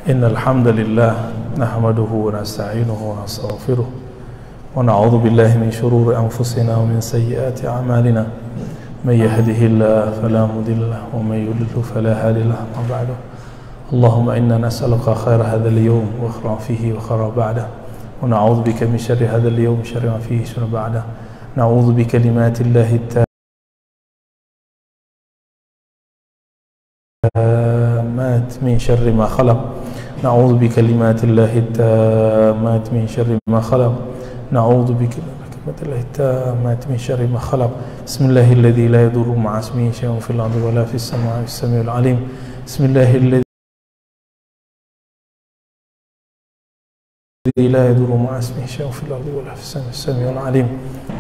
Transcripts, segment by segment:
Innal hamdalillah nahmaduhu wa nasta'inuhu wa nastaghfiruh wa na'udzu billahi min shururi anfusina wa min sayyiati a'malina may yahdihillahu fala mudilla lahu wa may yudlil fala hadiya lahu amma ba'du Allahumma inna nas'aluka khaira hadzal yawm wa khayra fihi wa khayra ba'dahu wa na'udzu bika min sharri hadzal yawm sharri ma fihi sharra ba'dahu na'udzu bi kalimatillahi التامات من شر ما خلق نعوذ بكلمات الله التامات من شر ما خلق نعوذ بكلمات الله التامات من شر ما خلق بسم الله الذي لا يضر مع اسمه شيء في الأرض ولا في السماء السميع العليم بسم الله الذي لا يضر مع اسمه شيء في الأرض ولا في السماء السميع العليم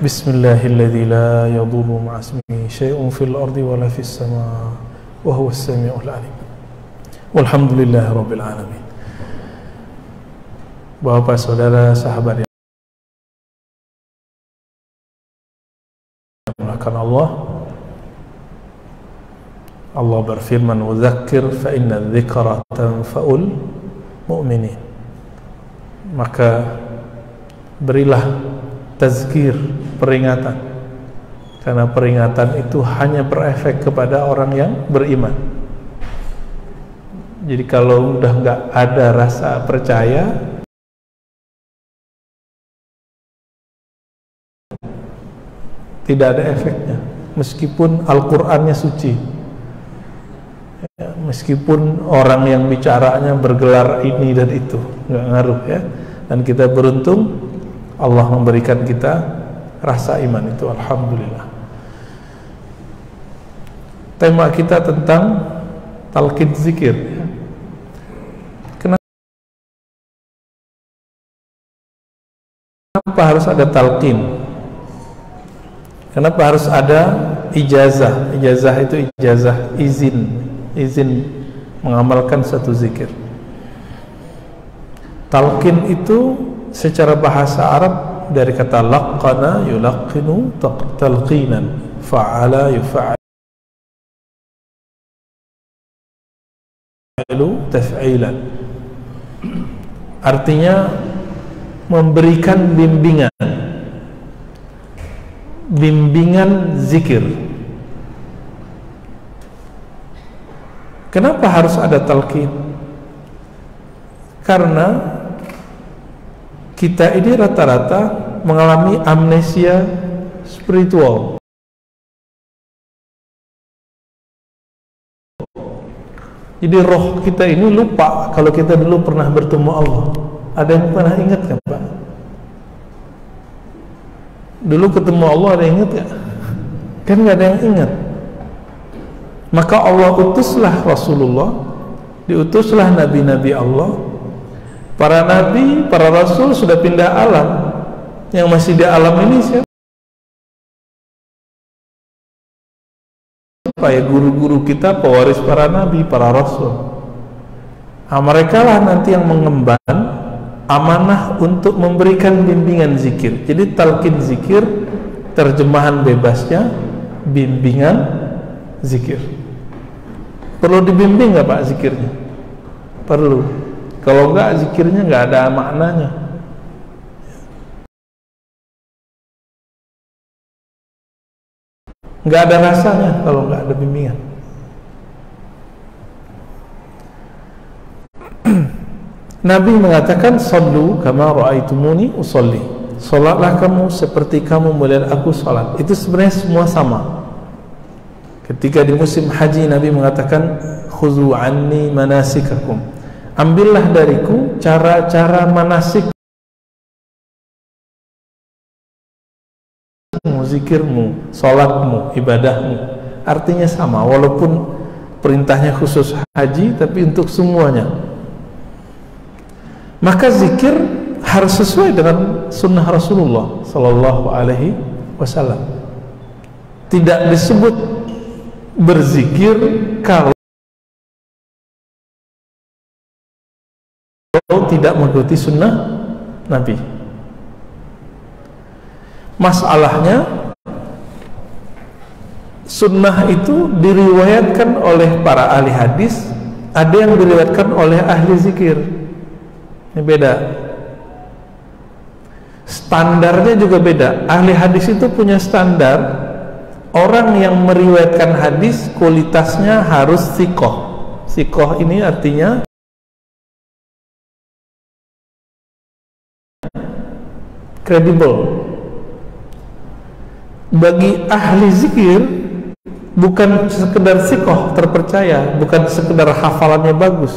بسم الله الذي لا يضر مع اسمه شيء في الأرض ولا في السماء وهو السميع العليم والحمد لله رب العالمين. Bapak saudara sahabat yang dimuliakan Allah, Allah berfirman, "Wadzakir fa inna dzikra tanfa'ul mu'minin." Maka berilah tazkir, peringatan, karena peringatan itu hanya berefek kepada orang yang beriman. Jadi kalau udah nggak ada rasa percaya, tidak ada efeknya. Meskipun Al-Qur'annya suci, ya, meskipun orang yang bicaranya bergelar ini dan itu, nggak ngaruh ya. Dan kita beruntung Allah memberikan kita rasa iman itu, alhamdulillah. Tema kita tentang talqin zikir. Kenapa harus ada talqin? Kenapa harus ada ijazah? Ijazah itu ijazah izin mengamalkan satu zikir. Talqin itu secara bahasa Arab dari kata laqana yulaqqinu talqinan, fa'ala yufa'al taf'ilan. Artinya memberikan bimbingan zikir. Kenapa harus ada talqin? Karena kita ini rata-rata mengalami amnesia spiritual. Jadi roh kita ini lupa kalau kita dulu pernah bertemu Allah. Ada yang pernah ingat kan Pak? Dulu ketemu Allah ada yang ingat gak? Kan gak ada yang ingat. Maka Allah utuslah Rasulullah, diutuslah nabi-nabi Allah. Para nabi, para rasul sudah pindah alam. Yang masih di alam ini siapa? Ya guru-guru kita, pewaris para nabi, para rasul. Nah, mereka lah nanti yang mengemban amanah untuk memberikan bimbingan zikir. Jadi talqin zikir, terjemahan bebasnya bimbingan zikir. Perlu dibimbing nggak Pak zikirnya? Perlu. Kalau enggak zikirnya nggak ada maknanya. Nggak ada rasanya kalau nggak ada bimbingan. Nabi mengatakan, "Shallu kama ra'aitumuni usolli." Salatlah kamu seperti kamu melihat aku salat. Itu sebenarnya semua sama. Ketika di musim haji Nabi mengatakan, "Khudhu anni manasikakum." Ambillah dariku cara-cara manasik, zikirmu, salatmu, ibadahmu. Artinya sama, walaupun perintahnya khusus haji, tapi untuk semuanya. Maka zikir harus sesuai dengan sunnah Rasulullah Sallallahu Alaihi Wasallam. Tidak disebut berzikir kalau tidak mengikuti sunnah Nabi. Masalahnya sunnah itu diriwayatkan oleh para ahli hadis ada yang diriwayatkan oleh ahli zikir. Ini beda. Standarnya juga beda. Ahli hadis itu punya standar. Orang yang meriwayatkan hadis kualitasnya harus thiqah. Thiqah ini artinya kredibel. Bagi ahli zikir bukan sekedar thiqah, terpercaya, bukan sekedar hafalannya bagus.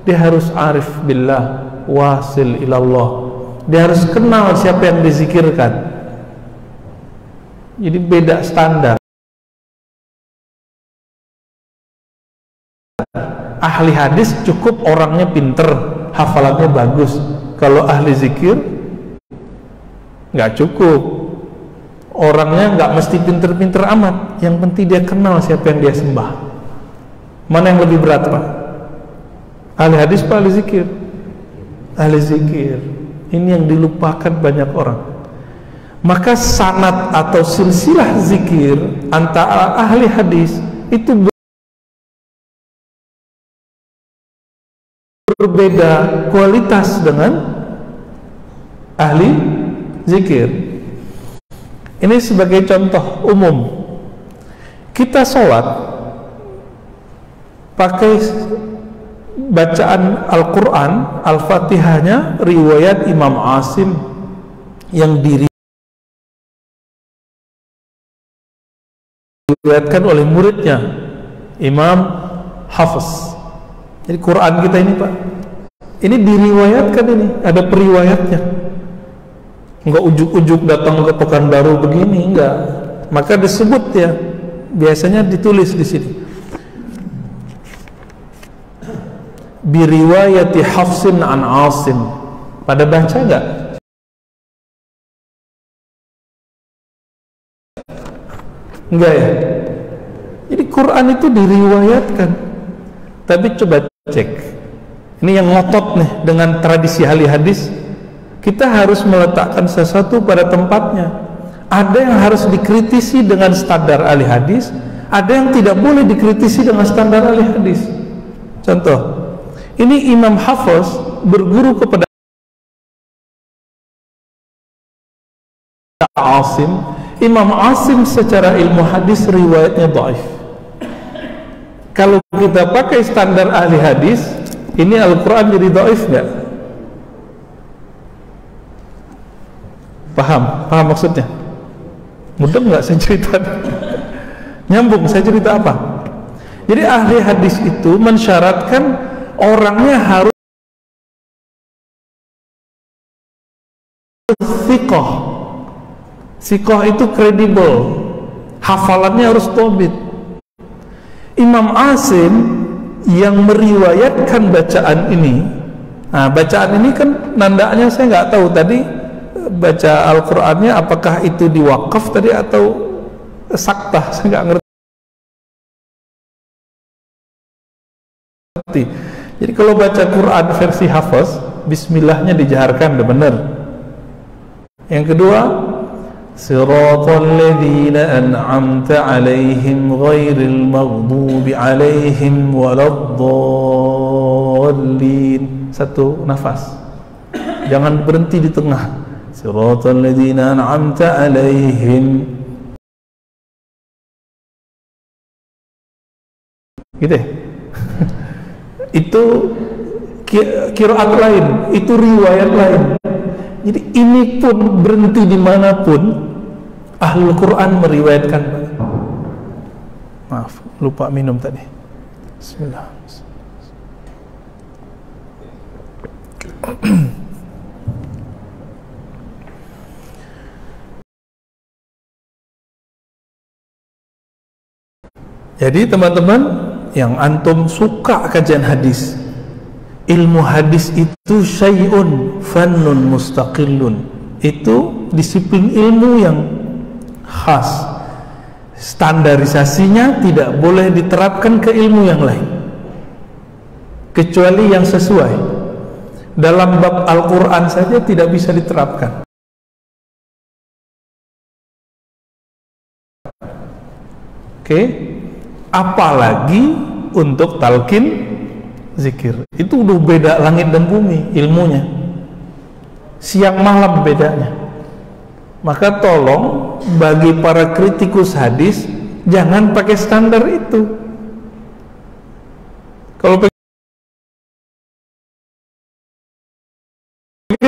Dia harus arif billah, wasil ilallah. Dia harus kenal siapa yang dizikirkan. Jadi beda standar. Ahli hadis cukup orangnya pinter, hafalannya bagus. Kalau ahli zikir nggak cukup, orangnya nggak mesti pinter-pinter amat. Yang penting dia kenal siapa yang dia sembah. Mana yang lebih berat, Pak? Ahli hadis Pak, ahli zikir? Ahli zikir. Ini yang dilupakan banyak orang. Maka sanad atau silsilah zikir antara ahli hadis itu berbeda kualitas dengan ahli zikir. Ini sebagai contoh umum. Kita sholat pakai bacaan Al-Quran, Al-Fatihahnya riwayat Imam Asim yang diriwayatkan oleh muridnya Imam Hafiz. Jadi Quran kita ini, Pak, ini diriwayatkan, ini ada periwayatnya. Enggak ujuk-ujuk datang ke Pekanbaru begini, enggak. Maka disebut ya, biasanya ditulis di sini biriwayati Hafsin an Asim. Pada baca enggak? Enggak ya? Jadi Quran itu diriwayatkan. Tapi coba cek. Ini yang ngotot nih dengan tradisi ahli hadis. Kita harus meletakkan sesuatu pada tempatnya. Ada yang harus dikritisi dengan standar ahli hadis, ada yang tidak boleh dikritisi dengan standar ahli hadis. Contoh, ini Imam Hafiz berguru kepada Asim. Imam Asim secara ilmu hadis riwayatnya dhaif. Kalau kita pakai standar ahli hadis, ini Al-Quran jadi dhaif nggak? Paham? Paham maksudnya? Mudah nggak saya cerita? Nyambung saya cerita apa? Jadi ahli hadis itu mensyaratkan orangnya harus thiqah. Thiqah itu kredibel, hafalannya harus tobit. Imam Asim yang meriwayatkan bacaan ini, nah bacaan ini kan nandanya saya nggak tahu tadi baca Al-Qur'annya apakah itu diwakaf tadi atau saktah, saya nggak ngerti. Jadi kalau baca Quran versi Hafiz, bismillahnya dijaharkan, udah benar. Yang kedua, siratal ladzina an'amta 'alaihim ghairil maghdubi 'alaihim waladdallin. Satu nafas, jangan berhenti di tengah. Siratal ladzina an'amta 'alaihim, gitu ya? Itu qiraat lain, itu riwayat lain. Jadi ini pun berhenti dimanapun Ahlul Quran meriwayatkan. Maaf, lupa minum tadi. Bismillah. Jadi teman-teman yang antum suka kajian hadis, ilmu hadis itu syai'un fannun mustaqillun, itu disiplin ilmu yang khas. Standarisasinya tidak boleh diterapkan ke ilmu yang lain kecuali yang sesuai. Dalam bab Al-Quran saja tidak bisa diterapkan. Oke, apalagi untuk talqin zikir. Itu udah beda langit dan bumi ilmunya. Siang malam bedanya. Maka tolong bagi para kritikus hadis jangan pakai standar itu. Kalau pakai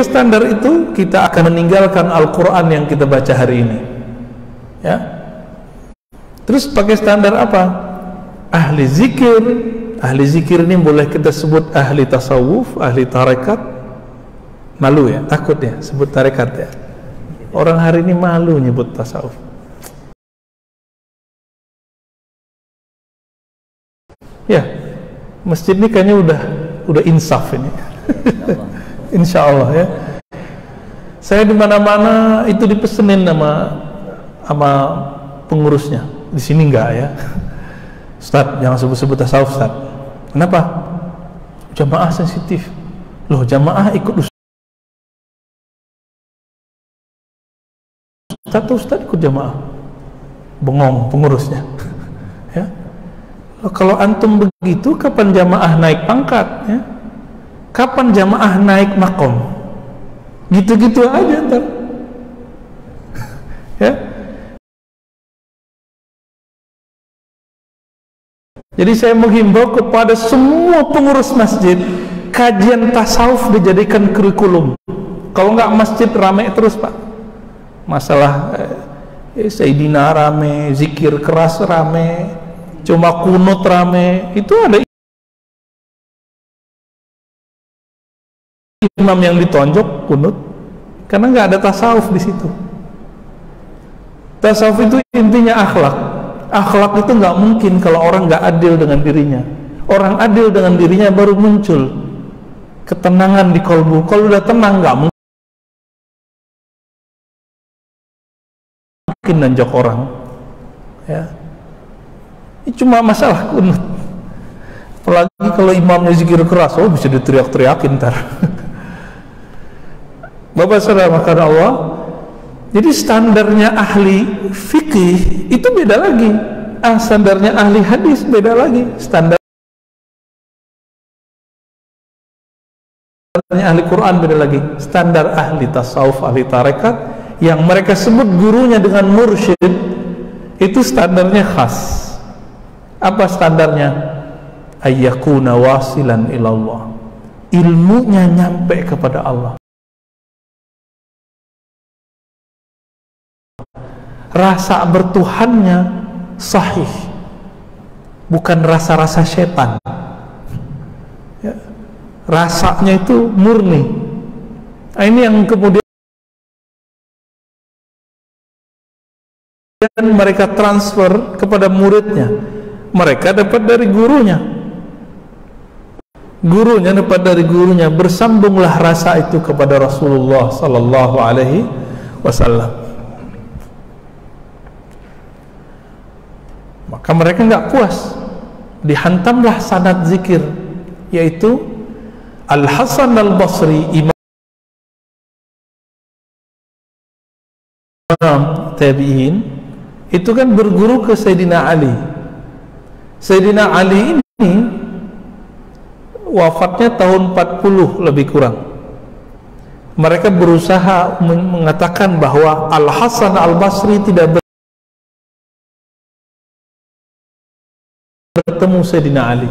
standar itu, kita akan meninggalkan Al-Quran yang kita baca hari ini. Ya. Terus pakai standar apa? Ahli zikir. Ahli zikir ini boleh kita sebut ahli tasawuf, ahli tarekat. Malu ya, takut ya sebut tarekat ya. Orang hari ini malu nyebut tasawuf. Ya, masjid ini kayaknya udah insaf ini. Insya Allah ya. Saya di mana-mana itu dipesenin sama pengurusnya. Di sini enggak ya. Ustaz, jangan sebut-sebut tasawuf, Ustaz. Kenapa? Jamaah sensitif. Loh, jamaah ikut Ustaz ikut jamaah. Bengong pengurusnya. Ya. Loh, kalau antum begitu, kapan jamaah naik pangkat ya? Kapan jamaah naik makom? Gitu-gitu aja ntar. Ya. Jadi saya menghimbau kepada semua pengurus masjid, kajian tasawuf dijadikan kurikulum. Kalau nggak masjid ramai terus Pak. Masalah Sayyidina rame, zikir keras rame, cuma kunut rame. Itu ada imam yang ditonjok kunut karena nggak ada tasawuf di situ. Tasawuf itu intinya akhlak. Akhlak itu nggak mungkin kalau orang nggak adil dengan dirinya. Orang adil dengan dirinya baru muncul ketenangan di kolbu. Kalau udah tenang nggak mungkin nanjak orang. Ya, ini cuma masalah kunut. Apalagi kalau imamnya zikir keras, oh bisa diteriak-teriakin ntar. Bapak saudara makan Allah. Jadi standarnya ahli fikih itu beda lagi. Standarnya ahli hadis beda lagi. Standarnya ahli Quran beda lagi. Standar ahli tasawuf, ahli tarekat yang mereka sebut gurunya dengan mursyid, itu standarnya khas. Apa standarnya? Ayyakuna wasilan ilallah. Ilmunya nyampe kepada Allah. Rasa bertuhannya sahih, bukan rasa-rasa setan ya. Rasanya itu murni. Nah, ini yang kemudian mereka transfer kepada muridnya. Mereka dapat dari gurunya, gurunya dapat dari gurunya. Bersambunglah rasa itu kepada Rasulullah sallallahu alaihi wasallam. Maka mereka nggak puas, dihantamlah sanad zikir, yaitu Al-Hasan Al-Basri, imam tabi'in, itu kan berguru ke Sayyidina Ali. Sayyidina Ali ini wafatnya tahun 40 lebih kurang. Mereka berusaha mengatakan bahwa Al-Hasan Al-Basri tidak bertemu Sayyidina Ali,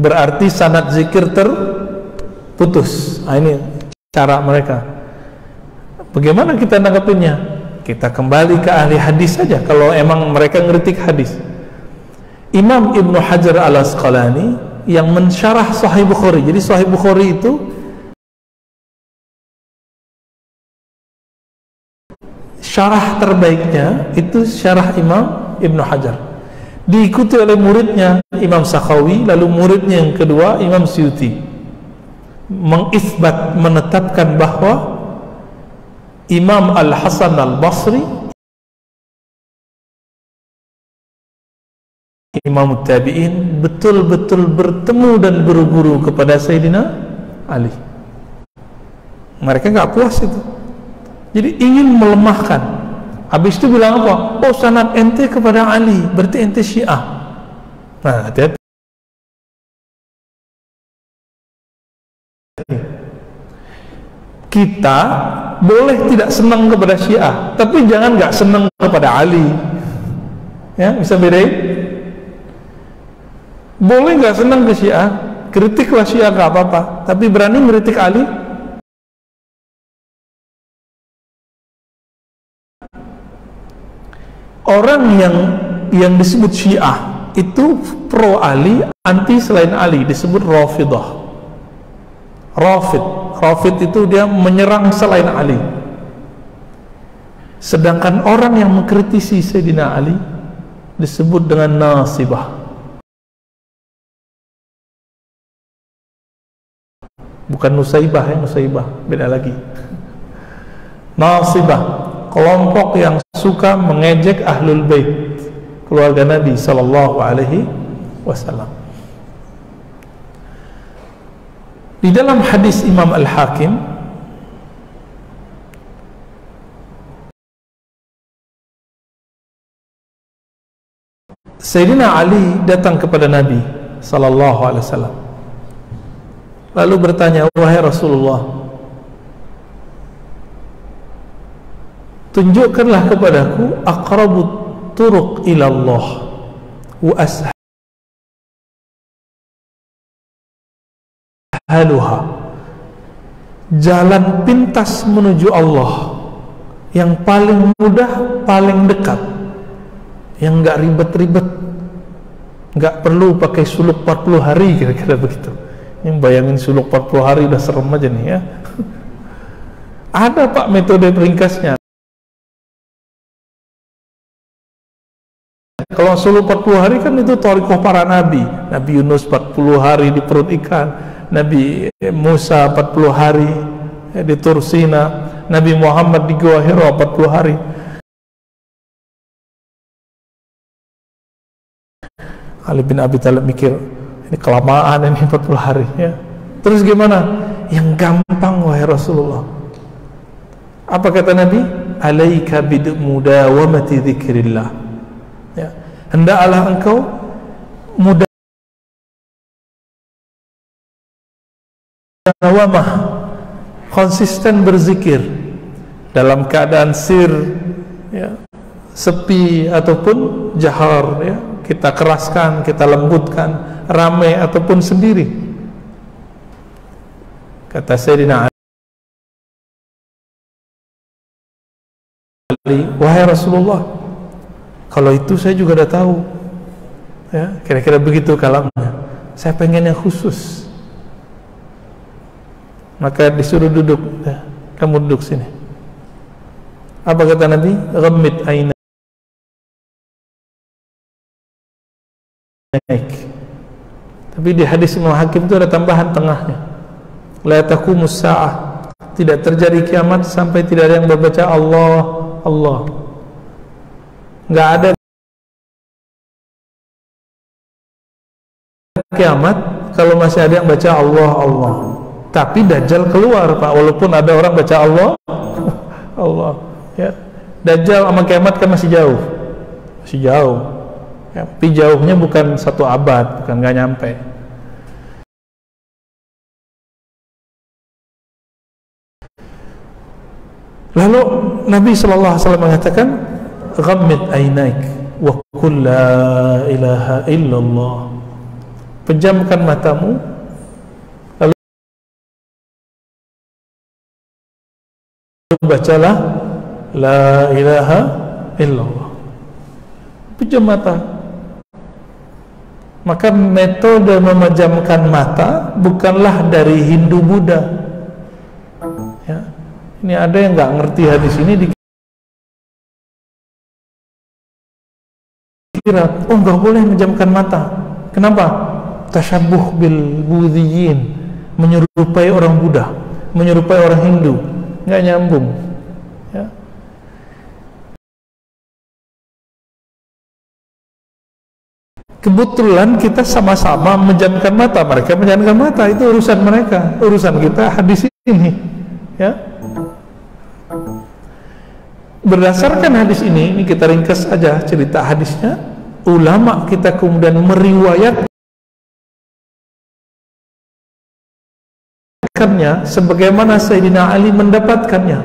berarti sanad zikir terputus. Nah, ini cara mereka. Bagaimana kita nanggapinnya? Kita kembali ke ahli hadis saja kalau emang mereka ngeritik hadis. Imam Ibnu Hajar Al-Asqalani yang mensyarah Sahih Bukhari. Jadi Sahih Bukhari itu syarah terbaiknya itu syarah Imam Ibnu Hajar, diikuti oleh muridnya Imam Sakhawi, lalu muridnya yang kedua Imam Suyuti, mengisbat, menetapkan bahwa Imam Al-Hasan Al-Basri, Imam Tabi'in, betul-betul bertemu dan berguru kepada Sayyidina Ali. Mereka nggak puas itu, jadi ingin melemahkan. Habis itu bilang apa? Oh, sanad ente kepada Ali, berarti ente Syiah. Nah, hati-hati. Kita boleh tidak senang kepada Syiah, tapi jangan nggak senang kepada Ali. Ya, bisa bedain? Boleh nggak senang ke Syiah, kritiklah Syiah nggak apa-apa, tapi berani mengkritik Ali? Orang yang disebut Syiah itu pro Ali, anti selain Ali, disebut Rafidah. Rafid itu dia menyerang selain Ali. Sedangkan orang yang mengkritisi Sayyidina Ali disebut dengan nasibah. Bukan nusaibah, ya, nusaibah beda lagi. Nasibah, kelompok yang suka mengejek ahlul bait, keluarga Nabi sallallahu alaihi wasallam. Di dalam hadis Imam Al-Hakim, Sayyidina Ali datang kepada Nabi sallallahu alaihi wasallam, lalu bertanya, wahai Rasulullah, tunjukkanlah kepadaku aqrabut turuq ila Allah wa ashaluha, jalan pintas menuju Allah yang paling mudah, paling dekat, yang enggak ribet-ribet, enggak perlu pakai suluk 40 hari, kira-kira begitu. Yang bayangin suluk 40 hari udah serem aja nih ya. Ada Pak metode peringkasnya. Kalau suluk 40 hari kan itu thariqah para nabi. Nabi Yunus 40 hari di perut ikan, Nabi Musa 40 hari di Tursina, Nabi Muhammad di Gua Hira 40 hari. Ali bin Abi Thalib mikir, ini kelamaan ini 40 hari ya. Terus gimana? Yang gampang wahai Rasulullah. Apa kata Nabi? Alaika bidmudawamati dzikrillah. Ya. Hendaklah engkau mudawamah, konsisten berzikir dalam keadaan sir, ya, sepi ataupun jahar, ya. Kita keraskan, kita lembutkan, ramai ataupun sendiri. Kata Sayyidina Ali, wahai Rasulullah, kalau itu saya juga udah tahu, ya, kira-kira begitu kalamnya. Saya pengen yang khusus. Maka disuruh duduk, ya, kamu duduk sini. Apa kata Nabi? Ghammid aina. Tapi di hadis Imam Hakim itu ada tambahan tengahnya, la taqumus sa'ah, tidak terjadi kiamat sampai tidak ada yang membaca Allah Allah. Nggak ada kiamat kalau masih ada yang baca Allah Allah. Tapi Dajjal keluar Pak, walaupun ada orang baca Allah Allah, ya. Dajjal sama kiamat kan masih jauh, ya, tapi jauhnya bukan 1 abad, bukan, nggak nyampe. Lalu Nabi SAW mengatakan, ghammid ainaik wa qul la ilaha illallah, pejamkan matamu lalu bacalah la ilaha illallah. Pejam mata. Maka metode memejamkan mata bukanlah dari Hindu Buddha, ya. Ini ada yang nggak ngerti hadis ini, dikira, oh nggak boleh memejamkan mata. Kenapa? Tasyabuh bil Buddhiyin, menyerupai orang Buddha, menyerupai orang Hindu, nggak nyambung, ya. Kebetulan kita sama-sama menjamkan mata, mereka menjamkan mata, itu urusan mereka, urusan kita hadis ini, ya. Berdasarkan hadis ini kita ringkas saja cerita hadisnya. Ulama kita kemudian meriwayatkan mengajarkannya sebagaimana Sayyidina Ali mendapatkannya,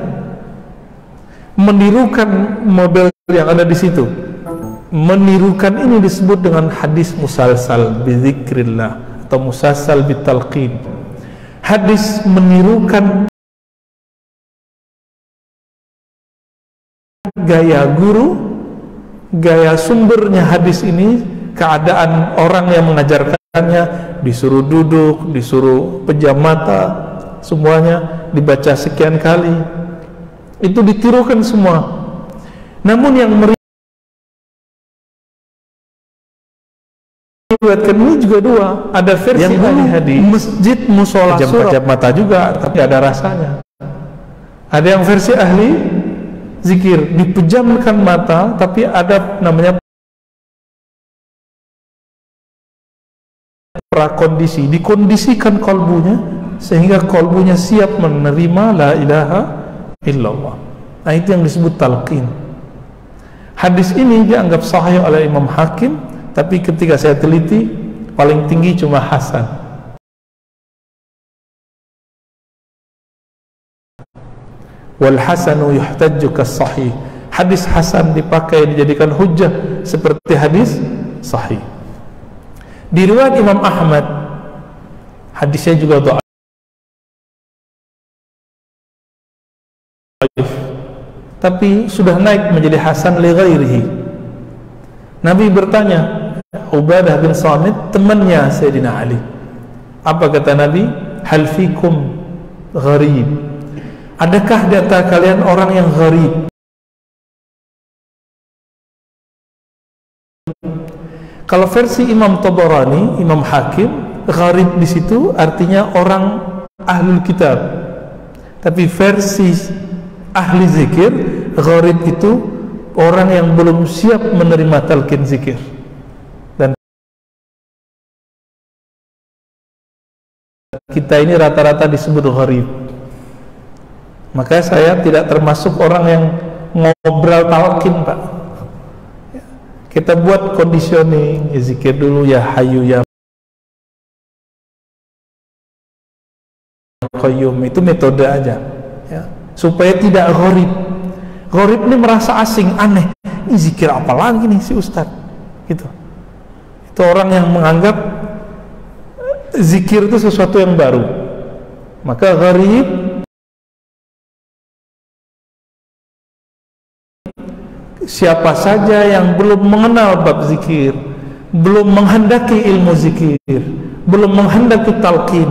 menirukan model yang ada di situ. Menirukan ini disebut dengan hadis musalsal bizikrillah atau musalsal bitalqin. Hadis menirukan gaya guru, gaya sumbernya hadis ini, keadaan orang yang mengajarkannya, disuruh duduk, disuruh pejam mata, semuanya dibaca sekian kali, itu ditirukan semua. Namun yang meriwayatkan ini juga dua, ada versi yang ahli hadis masjid musola pejam mata juga, tapi ada rasanya. Ada yang versi ahli zikir, dipejamkan mata, tapi ada namanya prakondisi, dikondisikan kolbunya sehingga kolbunya siap menerima la ilaha illallah. Nah, itu yang disebut talqin. Hadis ini dianggap sahih oleh Imam Hakim, tapi ketika saya teliti paling tinggi cuma hasan. Wal hasanu yuhtajju kas sahih. Hadis hasan dipakai dijadikan hujjah seperti hadis sahih. Di riwayat Imam Ahmad, hadisnya juga dhaif, tapi sudah naik menjadi hasan li ghairihi. Nabi bertanya, Ubadah bin Samit, temannya Sayyidina Ali, apa kata Nabi? Hal fikum gharib, adakah di antara kalian orang yang gharib? Kalau versi Imam Tabarani, Imam Hakim, gharib di situ artinya orang ahlul kitab. Tapi versi ahli zikir, gharib itu orang yang belum siap menerima talqin zikir. Dan kita ini rata-rata disebut gharib. Maka saya tidak termasuk orang yang ngobrol talqin, Pak. Kita buat conditioning, zikir dulu, ya hayu ya qayyum, itu metode aja ya, supaya tidak gharib. Gharib ini merasa asing, aneh, ini zikir apa lagi nih si ustaz gitu. Itu orang yang menganggap zikir itu sesuatu yang baru. Maka gharib siapa saja yang belum mengenal bab zikir, belum menghendaki ilmu zikir, belum menghendaki talqin,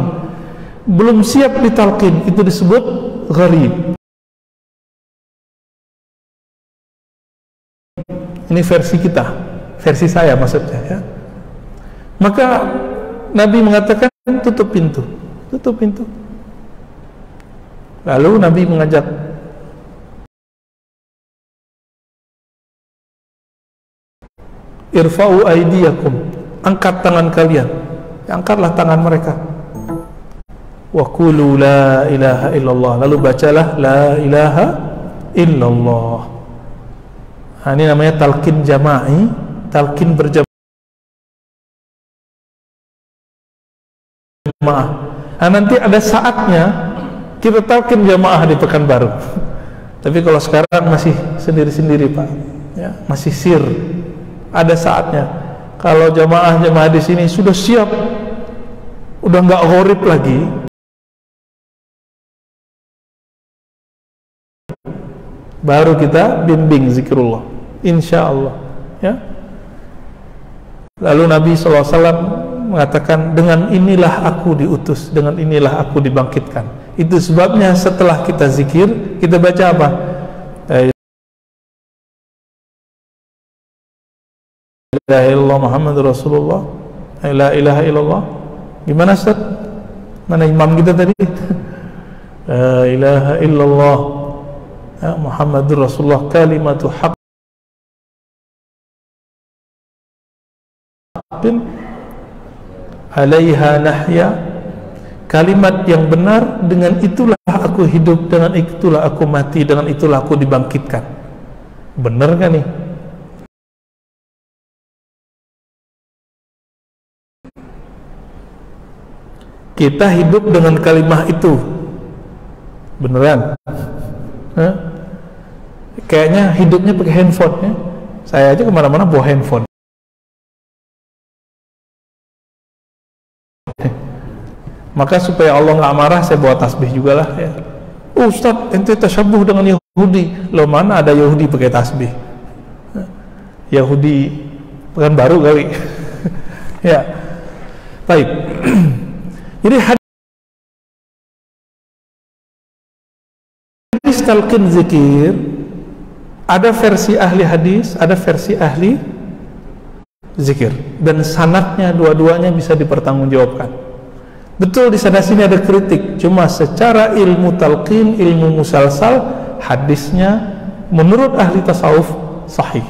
belum siap ditalqin, itu disebut gharib. Ini versi kita, versi saya maksudnya ya. Maka Nabi mengatakan tutup pintu, tutup pintu. Lalu Nabi mengajak, irfa'u aydiyakum, angkat tangan kalian. Angkatlah tangan mereka. Wa qulu la ilaha illallah, lalu bacalah la ilaha illallah. Nah, ini namanya talqin jama'i, talqin berjamaah. Nah, nanti ada saatnya kita talqin jamaah di Pekanbaru. Tapi kalau sekarang masih sendiri-sendiri, Pak ya, masih sir. Ada saatnya kalau jamaah-jamaah di sini sudah siap, udah nggak gharib lagi, baru kita bimbing zikrullah, insya Allah ya. Lalu Nabi SAW mengatakan, dengan inilah aku diutus, dengan inilah aku dibangkitkan. Itu sebabnya setelah kita zikir, kita baca apa? La ilaha illallah Muhammadur Rasulullah, la ilaha illallah. Gimana Ustaz? Mana imam kita tadi? La ilaha illallah ya, Muhammadur Rasulullah, kalimatu haqqin alaiha nahya, kalimat yang benar, dengan itulah aku hidup, dengan itulah aku mati, dengan itulah aku dibangkitkan. Benar kan nih? Kita hidup dengan kalimat itu. Beneran? Kayaknya hidupnya pakai handphone ya. Saya aja kemana-mana bawa handphone. Maka supaya Allah nggak marah, saya bawa tasbih juga lah ya. Ustadz, ente tasyabuh dengan Yahudi. Loh, mana ada Yahudi pakai tasbih? Yahudi pekan baru kali. Ya, baik. Jadi hadis talqin zikir, ada versi ahli hadis, ada versi ahli zikir, dan sanadnya dua-duanya bisa dipertanggungjawabkan. Betul, di sana sini ada kritik, cuma secara ilmu talqin, ilmu musalsal, hadisnya menurut ahli tasawuf sahih.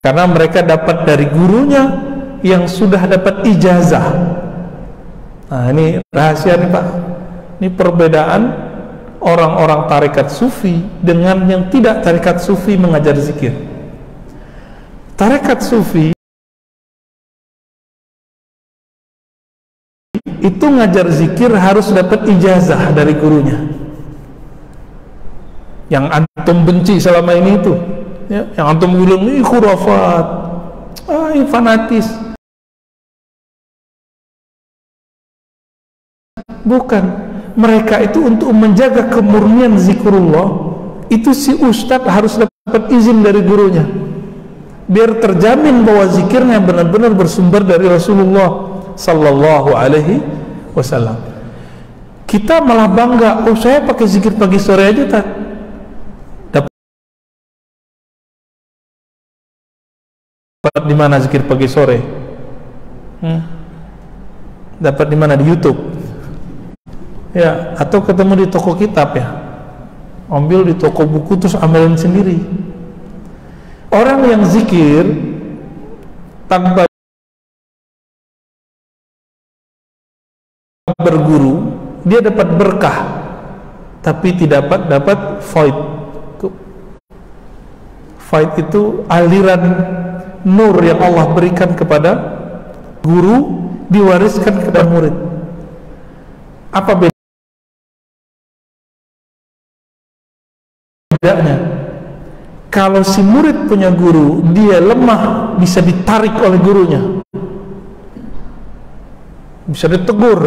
Karena mereka dapat dari gurunya yang sudah dapat ijazah. Nah, ini rahasia nih Pak. Ini perbedaan orang-orang tarekat sufi dengan yang tidak tarekat sufi mengajar zikir. Tarekat sufi itu ngajar zikir harus dapat ijazah dari gurunya. Yang antum benci selama ini itu, ya, yang antum bilang ini khurafat, ini fanatis. Bukan, mereka itu untuk menjaga kemurnian zikrullah, itu si ustadz harus dapat izin dari gurunya, biar terjamin bahwa zikirnya benar-benar bersumber dari Rasulullah Sallallahu Alaihi Wasallam. Kita malah bangga, oh saya pakai zikir pagi sore aja tak dapat di mana zikir pagi sore? Dapat di mana? Di YouTube, ya, atau ketemu di toko kitab ya, ambil di toko buku terus amalin sendiri. Orang yang zikir tanpa berguru, dia dapat berkah tapi tidak dapat faid. Faid itu aliran nur yang Allah berikan kepada guru, diwariskan kepada murid. Apa bedanya? Kalau si murid punya guru, dia lemah, bisa ditarik oleh gurunya, bisa ditegur.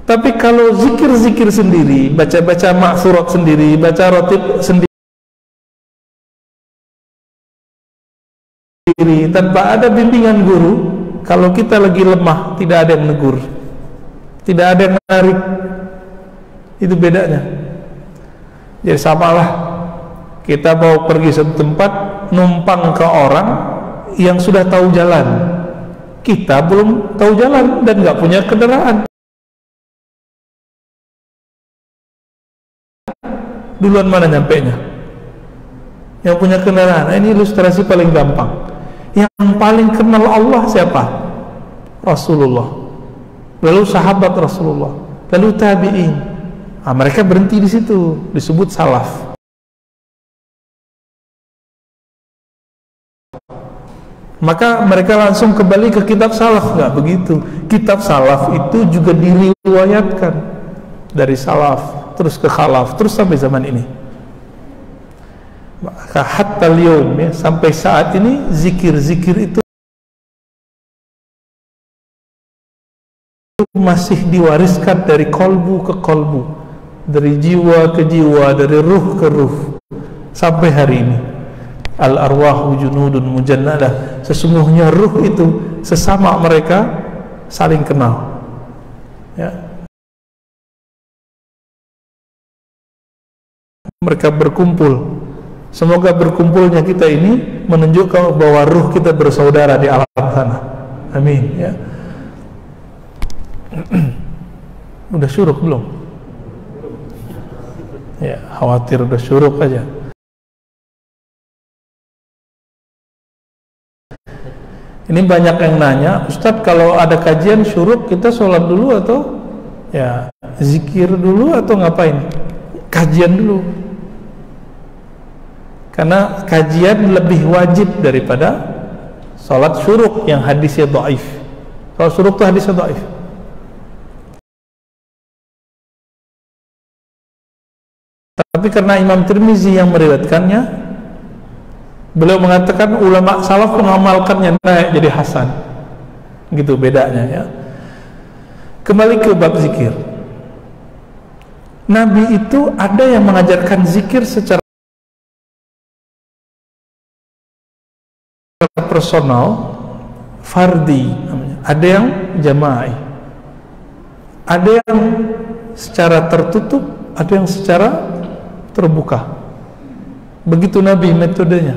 Tapi kalau zikir-zikir sendiri, baca-baca maksurat sendiri, baca rotib sendiri, tanpa ada bimbingan guru, kalau kita lagi lemah, tidak ada yang negur, tidak ada yang menarik. Itu bedanya. Jadi samalah, kita mau pergi satu tempat, numpang ke orang yang sudah tahu jalan, kita belum tahu jalan dan nggak punya kendaraan. Duluan mana nyampenya? Yang punya kendaraan. Nah, ini ilustrasi paling gampang. Yang paling kenal Allah siapa? Rasulullah. Lalu sahabat Rasulullah, lalu tabi'in. Nah, mereka berhenti di situ, disebut salaf. Maka mereka langsung kembali ke kitab salaf. Nggak begitu. Kitab salaf itu juga diriwayatkan dari salaf, terus ke khalaf, terus sampai zaman ini. Maka hatta al-yawm, ya, sampai saat ini zikir-zikir itu masih diwariskan dari kolbu ke kolbu, dari jiwa ke jiwa, dari ruh ke ruh, sampai hari ini. Al-arwahu junudun mujannadah, sesungguhnya ruh itu sesama mereka saling kenal, ya. Mereka berkumpul. Semoga berkumpulnya kita ini menunjukkan bahwa ruh kita bersaudara di alam sana. Amin, ya. Udah syuruk belum? Ya, khawatir udah syuruk aja. Ini banyak yang nanya, Ustadz, kalau ada kajian syuruk kita sholat dulu atau ya zikir dulu atau ngapain? Kajian dulu. Karena kajian lebih wajib daripada Salat syuruk yang hadisnya dhaif. Salat syuruk itu hadisnya dhaif. Tapi karena Imam Tirmizi yang meriwayatkannya, beliau mengatakan ulama salaf mengamalkannya naik jadi hasan. Gitu bedanya ya. Kembali ke bab zikir. Nabi itu ada yang mengajarkan zikir secara personal, fardi namanya. Ada yang jama'i. Ada yang secara tertutup, ada yang secara terbuka. Begitu Nabi metodenya.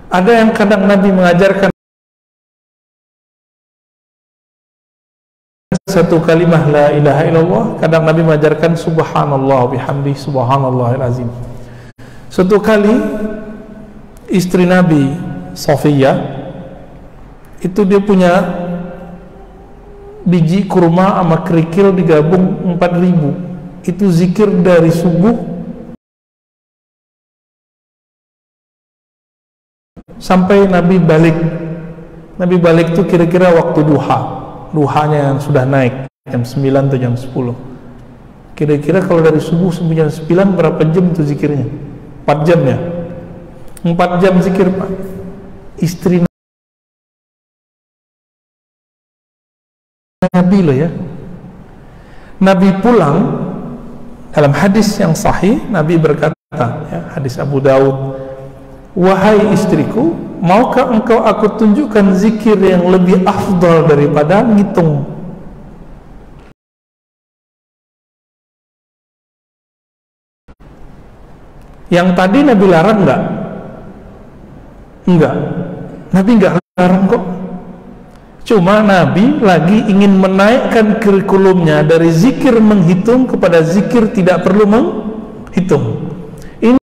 Ada yang kadang Nabi mengajarkan satu kalimah la ilaha illallah, kadang Nabi mengajarkan subhanallah bihamdi subhanallahil azim. Suatu kali istri Nabi Safiyah itu dia punya biji kurma sama kerikil digabung 4.000. Itu zikir dari subuh sampai Nabi balik. Nabi balik itu kira-kira waktu duhanya yang sudah naik jam 9 atau jam 10. Kira-kira kalau dari subuh sampai jam 9 berapa jam itu zikirnya? 4 jam ya? 4 jam zikir Pak. Istri Nabi loh ya. Nabi pulang, dalam hadis yang sahih Nabi berkata ya, hadis Abu Daud, wahai istriku, maukah engkau aku tunjukkan zikir yang lebih afdal daripada ngitung? Yang tadi Nabi larang enggak? Enggak. Nabi enggak larang kok. Cuma Nabi lagi ingin menaikkan kurikulumnya dari zikir menghitung kepada zikir tidak perlu menghitung. Ini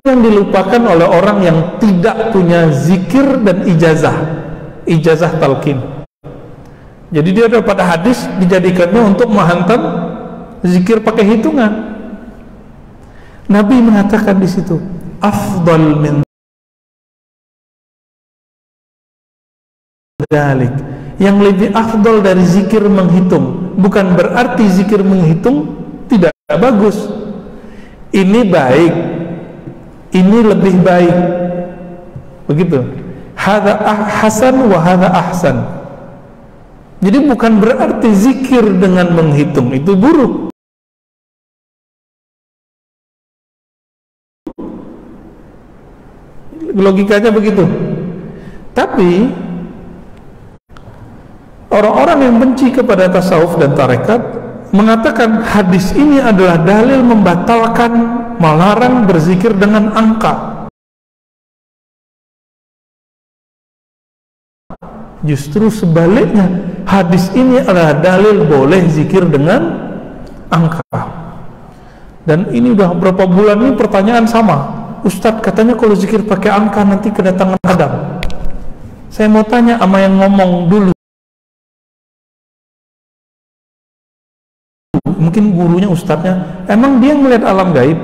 yang dilupakan oleh orang yang tidak punya zikir dan ijazah talqin. Jadi dia dapat hadis dijadikannya untuk menghantam zikir pakai hitungan. Nabi mengatakan di situ afdal min dzalik, yang lebih afdal dari zikir menghitung. Bukan berarti zikir menghitung tidak bagus. Ini baik, ini lebih baik, begitu. Hadza hasan wa hadza ahsan. Jadi bukan berarti zikir dengan menghitung itu buruk. Logikanya begitu. Tapi orang-orang yang benci kepada tasawuf dan tarekat mengatakan hadis ini adalah dalil membatalkan, melarang berzikir dengan angka. Justru sebaliknya, hadis ini adalah dalil boleh zikir dengan angka. Dan ini udah berapa bulan ini pertanyaan sama. Ustadz katanya kalau zikir pakai angka nanti kedatangan Adam. Saya mau tanya sama yang ngomong dulu. Mungkin gurunya, ustadznya, emang dia melihat alam gaib?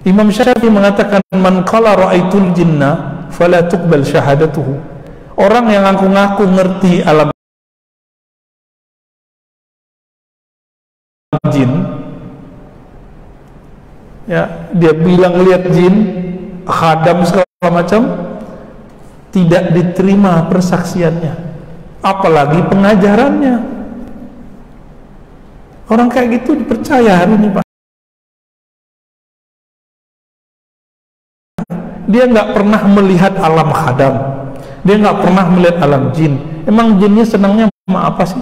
Imam Syafi'i mengatakan man qala ra'aitul jinna fala tuqbal syahadatuhu. Orang yang ngaku-ngaku ngerti alam jin, ya, dia bilang lihat jin, khadam segala macam, tidak diterima persaksiannya, apalagi pengajarannya. Orang kayak gitu dipercaya hari ini Pak. Dia nggak pernah melihat alam khadam, dia nggak pernah melihat alam jin. Emang jinnya senangnya sama apa sih?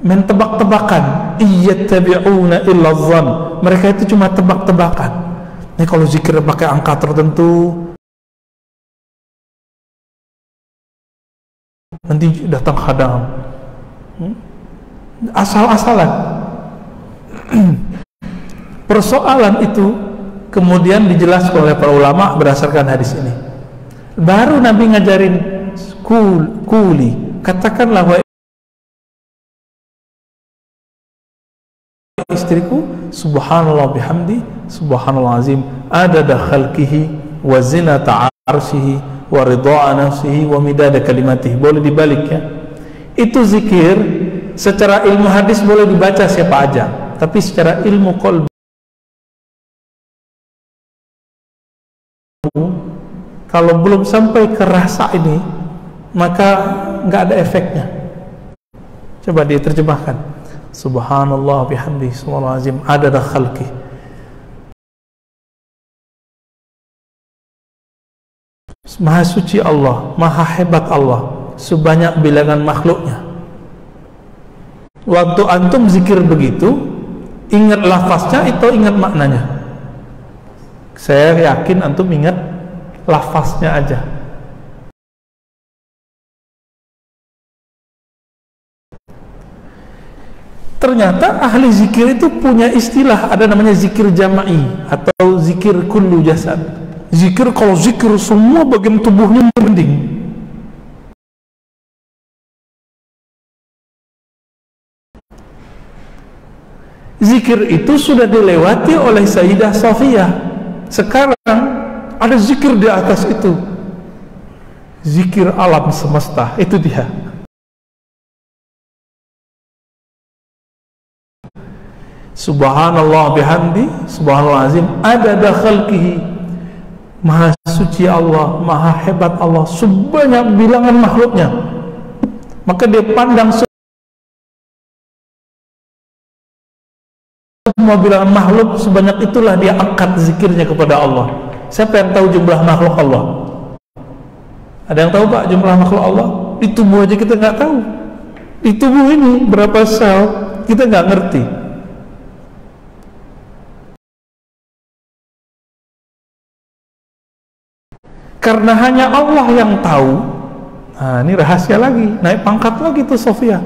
Main tebak-tebakan. Iyattabi'una illa dhann. Mereka itu cuma tebak-tebakan. Nih kalau zikir pakai angka tertentu, nanti datang khadam. Asal-asalan. Persoalan itu kemudian dijelaskan oleh para ulama berdasarkan hadis ini. Baru Nabi ngajarin kuli, katakanlah wa istriku, subhanallah bihamdi, subhanallah azim, adada khalqihi wa zinata arsyihi wa ridha'a nafsihi wa midada kalimatihi. Boleh dibalik ya. Itu zikir secara ilmu hadis boleh dibaca siapa aja, tapi secara ilmu qalbi, kalau belum sampai ke rasa ini, maka nggak ada efeknya. Coba diterjemahkan, subhanallah bihamdi, subhanallah azim, adada khalqi, maha suci Allah, maha hebat Allah, sebanyak bilangan makhluknya. Waktu antum zikir begitu, ingat lafaznya atau ingat maknanya? Saya yakin antum ingat lafaznya aja. Ternyata ahli zikir itu punya istilah, ada namanya zikir jama'i atau zikir kullu jasad. Zikir, kalau zikir semua bagian tubuhnya merinding. Zikir itu sudah dilewati oleh Sayyidah Safiyah. Sekarang ada zikir di atas itu, zikir alam semesta. Itu dia. Subhanallah bihamdi, subhanallah azim, adada khalqihi, maha suci Allah, maha hebat Allah, sebanyak bilangan makhluknya. Maka dia pandang semua bilangan makhluk, sebanyak itulah dia angkat zikirnya kepada Allah. Siapa yang tahu jumlah makhluk Allah? Ada yang tahu Pak jumlah makhluk Allah? Di tubuh aja kita nggak tahu. Di tubuh ini berapa sel kita nggak ngerti. Karena hanya Allah yang tahu. Nah, ini rahasia lagi, naik pangkat lagi tuh Sofia.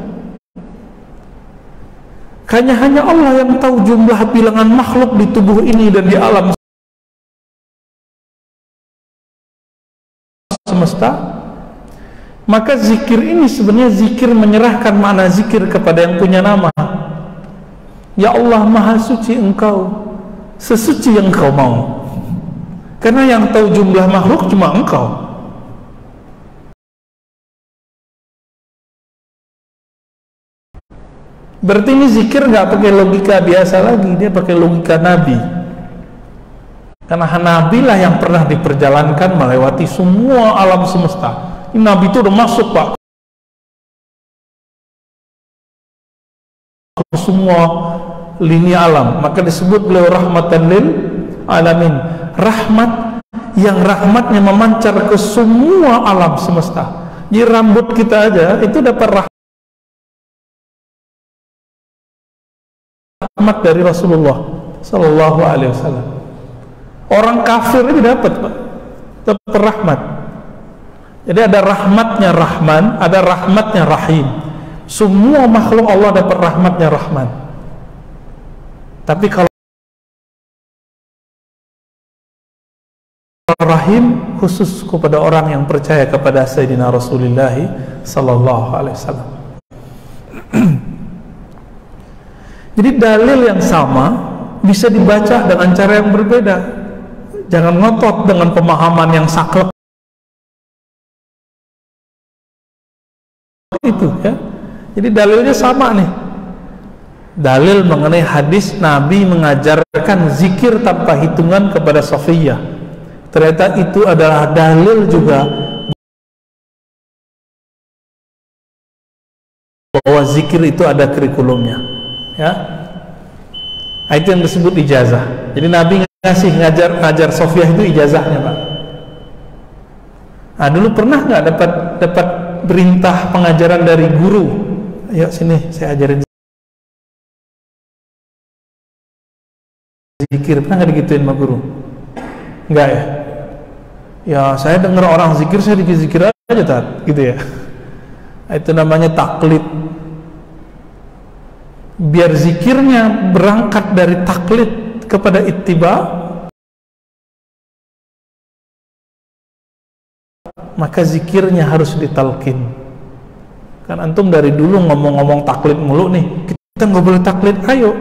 Hanya Allah yang tahu jumlah bilangan makhluk di tubuh ini dan di alam semesta. Maka zikir ini sebenarnya zikir menyerahkan makna zikir kepada yang punya nama. Ya Allah, maha suci Engkau, sesuci yang Engkau mau. Karena yang tahu jumlah makhluk cuma Engkau. Berarti ini zikir nggak pakai logika biasa lagi, dia pakai logika Nabi. Karena Nabi lah yang pernah diperjalankan melewati semua alam semesta. Ini Nabi itu udah masuk Pak ke semua lini alam, maka disebut beliau rahmatan lil alamin. Rahmat yang rahmatnya memancar ke semua alam semesta. Jadi rambut kita aja itu dapat rahmat dari Rasulullah Sallallahu Alaihi Wasallam. Orang kafir itu dapat Pak, dapat rahmat. Jadi ada rahmatnya Rahman, ada rahmatnya Rahim. Semua makhluk Allah dapat rahmatnya Rahman. Tapi kalau Rahim khusus kepada orang yang percaya kepada Sayyidina Rasulullah Sallallahu Alaihi Wasallam. Jadi dalil yang sama bisa dibaca dengan cara yang berbeda. Jangan ngotot dengan pemahaman yang saklek itu ya. Jadi dalilnya sama nih. Dalil mengenai hadis Nabi mengajarkan zikir tanpa hitungan kepada Safiyah. Ternyata itu adalah dalil juga bahwa zikir itu ada kurikulumnya, ya. Itu yang disebut ijazah. Jadi Nabi ngasih ngajar Sofiyah itu ijazahnya, Pak. Nah, dulu pernah nggak dapat perintah pengajaran dari guru? Ayo sini, saya ajarin zikir. Pernah nggak digituin sama guru? Enggak ya? Ya saya dengar orang zikir, saya zikir aja tat, gitu ya. Itu namanya taklid. Biar zikirnya berangkat dari taklid kepada ittiba, maka zikirnya harus ditalkin. Kan antum dari dulu ngomong-ngomong taklid mulu nih, kita nggak boleh taklid. Ayo,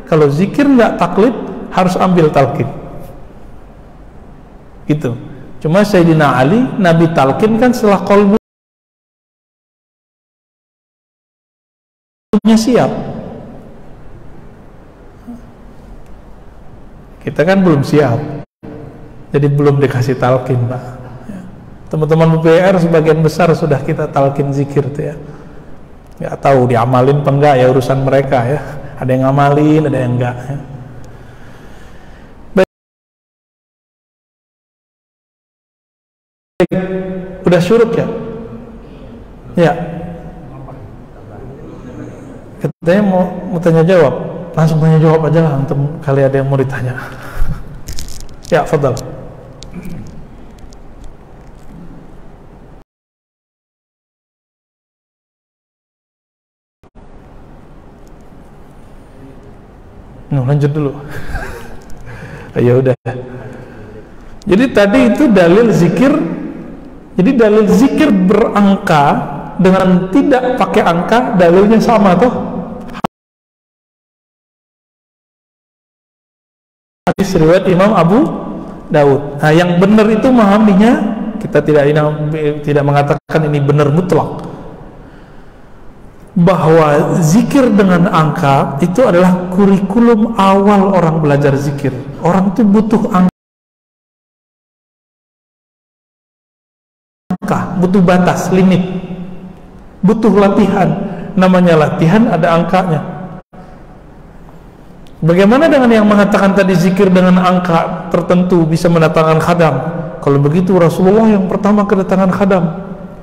kalau zikir nggak taklid harus ambil talqin. Gitu. Cuma Sayyidina Ali, Nabi talqin kan setelah qalbunya siap. Kita kan belum siap, jadi belum dikasih talqin, Pak. Teman-teman BPR sebagian besar sudah kita talqin zikir tuh ya. Nggak tahu diamalin apa enggak ya, urusan mereka ya. Ada yang ngamalin, ada yang enggak ya. Baik. Udah surut ya? Ya. Katanya mau tanya jawab. Langsung tanya jawab aja lah, untuk kali ada yang mau ditanya. Ya, fadal. Lanjut dulu. Ya udah. Jadi tadi itu dalil zikir. Jadi dalil zikir berangka dengan tidak pakai angka, dalilnya sama toh. Hadis riwayat Imam Abu Daud. Nah, yang benar itu memahaminya, kita tidak mengatakan ini benar mutlak, bahwa zikir dengan angka itu adalah kurikulum awal orang belajar zikir. Orang itu butuh angka, butuh batas, limit, butuh latihan. Namanya latihan ada angkanya. Bagaimana dengan yang mengatakan tadi zikir dengan angka tertentu bisa mendatangkan khadam? Kalau begitu Rasulullah yang pertama kedatangan khadam.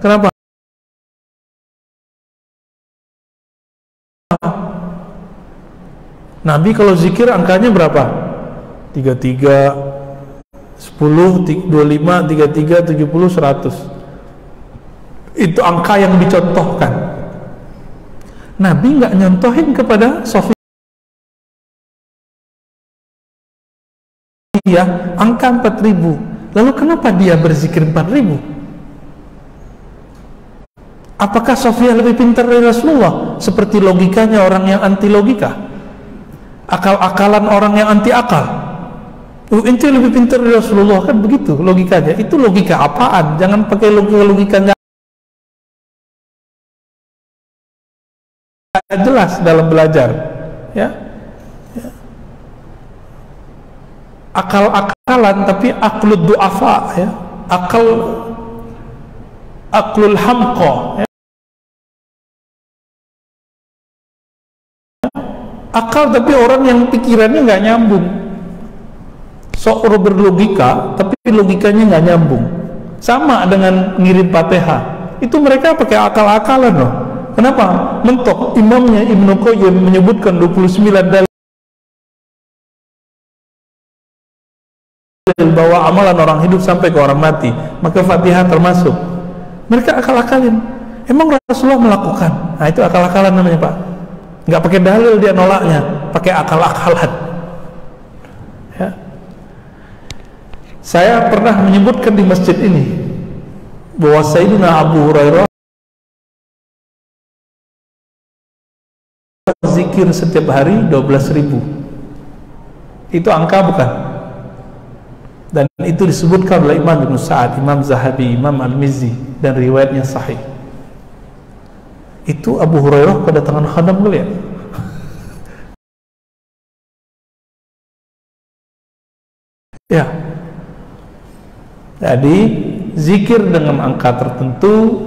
Kenapa? Nabi kalau zikir angkanya berapa? 33, 10, 25, 33, 70, 100. Itu angka yang dicontohkan. Nabi nggak nyontohin kepada Sofia angka 4000. Lalu kenapa dia berzikir 4000? Apakah Sofia lebih pintar dari Rasulullah? Seperti logikanya orang yang anti logika, akal-akalan orang yang anti akal. Ente lebih pintar dari Rasulullah, kan begitu logikanya. Itu logika apaan? Jangan pakai logika nggak jelas dalam belajar, ya. Akal-akalan tapi aklud du'afa, ya. Aklul hamqa, ya. Akal tapi orang yang pikirannya nggak nyambung, sok berlogika tapi logikanya nggak nyambung. Sama dengan ngirim Fatihah, itu mereka pakai akal-akalan loh. Kenapa? Mentok imamnya Ibnu Qayyim menyebutkan 29 dalil bahwa amalan orang hidup sampai ke orang mati, maka Fatihah termasuk. Mereka akal-akalin. Emang Rasulullah melakukan? Nah, itu akal-akalan namanya, Pak. Nggak pakai dalil dia nolaknya, pakai akal-akalan, ya. Saya pernah menyebutkan di masjid ini bahwa Sayyidina Abu Hurairah zikir setiap hari 12.000. Itu angka bukan? Dan itu disebutkan oleh Imam Ibn Sa'ad, Imam Zahabi, Imam Al-Mizzi, dan riwayatnya sahih. Itu Abu Hurairah kedatangan khadam kali ya? Ya. Jadi zikir dengan angka tertentu,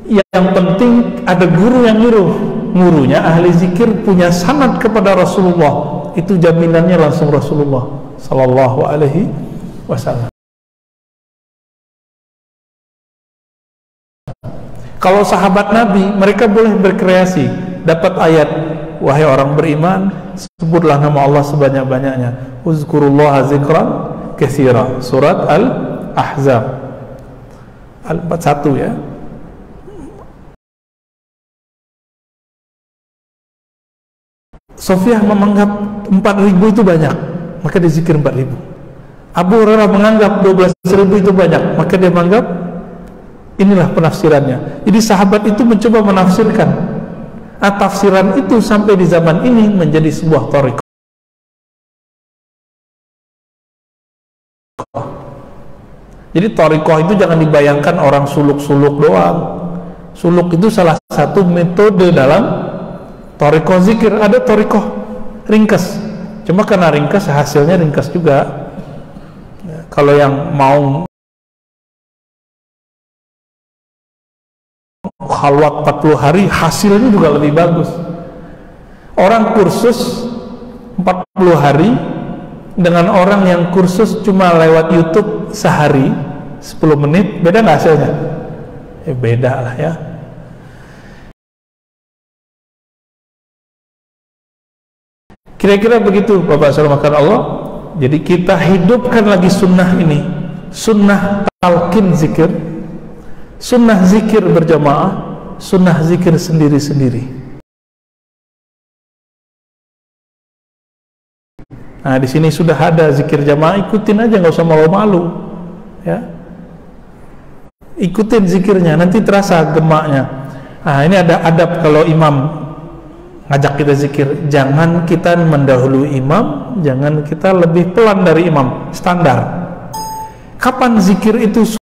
yang penting ada guru yang nyuruh. Gurunya ahli zikir punya sanad kepada Rasulullah, itu jaminannya langsung Rasulullah sallallahu alaihi wasallam. Kalau sahabat Nabi, mereka boleh berkreasi, dapat ayat, wahai orang beriman, sebutlah nama Allah sebanyak-banyaknya. Uzkurullaha zikran katsira. Surat Al-Ahzab Al-41 ya. Sofiyah menganggap 4.000 itu banyak, maka dia zikir 4.000. Abu Hurairah menganggap 12.000 itu banyak, maka dia menganggap, inilah penafsirannya. Jadi sahabat itu mencoba menafsirkan. Tafsiran itu sampai di zaman ini menjadi sebuah thariqah. Jadi thariqah itu jangan dibayangkan orang suluk-suluk doang. Suluk itu salah satu metode dalam thariqah zikir. Ada thariqah ringkas, cuma karena ringkas hasilnya ringkas juga. Kalau yang mau khalwat 40 hari hasilnya juga lebih bagus. Orang kursus 40 hari dengan orang yang kursus cuma lewat YouTube sehari 10 menit, beda nggak hasilnya? Beda lah ya. Kira-kira begitu Bapak Saudara makan Allah. Jadi kita hidupkan lagi sunnah ini, sunnah talqin zikir, sunnah zikir berjamaah, sunnah zikir sendiri-sendiri. Nah, di sini sudah ada zikir jamaah, ikutin aja, nggak usah malu-malu, ya. Ikutin zikirnya, nanti terasa gemaknya. Nah, ini ada adab kalau imam ngajak kita zikir, jangan kita mendahului imam, jangan kita lebih pelan dari imam, standar. Kapan zikir itu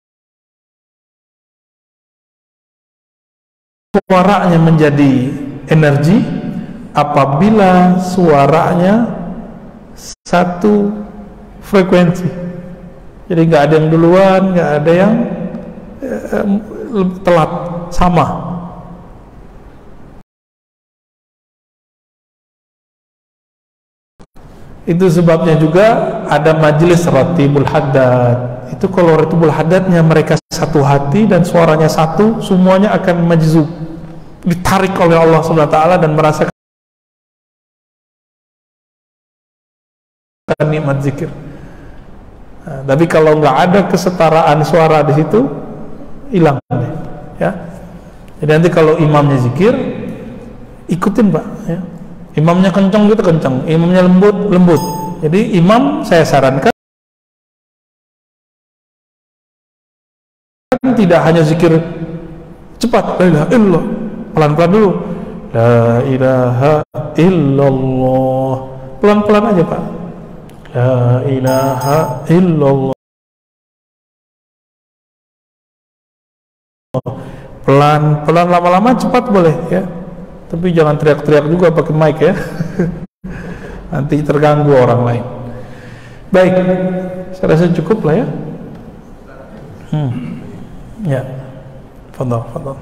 suaranya menjadi energi? Apabila suaranya satu frekuensi, jadi nggak ada yang duluan, nggak ada yang telat, sama. Itu sebabnya juga ada majelis ratibul haddad. Itu kalau ratibul haddadnya mereka satu hati dan suaranya satu, semuanya akan majzub, ditarik oleh Allah SWT dan merasakan nikmat zikir. Nah, tapi kalau nggak ada kesetaraan suara di situ, hilang, ya. Jadi nanti kalau imamnya zikir, ikutin Pak, ya. Imamnya kencang gitu kencang, imamnya lembut lembut. Jadi imam saya sarankan tidak hanya zikir cepat, la ilaha illallah, pelan-pelan dulu, la ilaha illallah, pelan-pelan aja Pak. La ilaha illallah, pelan-pelan, lama-lama cepat boleh ya, tapi jangan teriak-teriak juga pakai mic ya. Nanti terganggu orang lain. Baik, saya rasa cukup lah ya. Ya, fadhal, fadhal.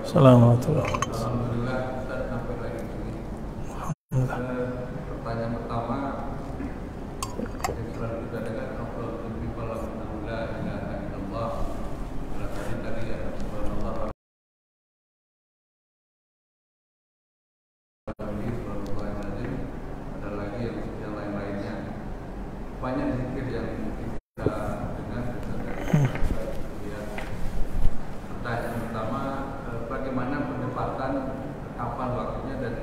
Assalamualaikum. Pertanyaan pertama yang selalu kita dengar, tadi ya, ada lagi yang lain-lainnya, banyak zikir yang kita dengar. Pertanyaan pertama, bagaimana penempatan, kapan waktunya, dan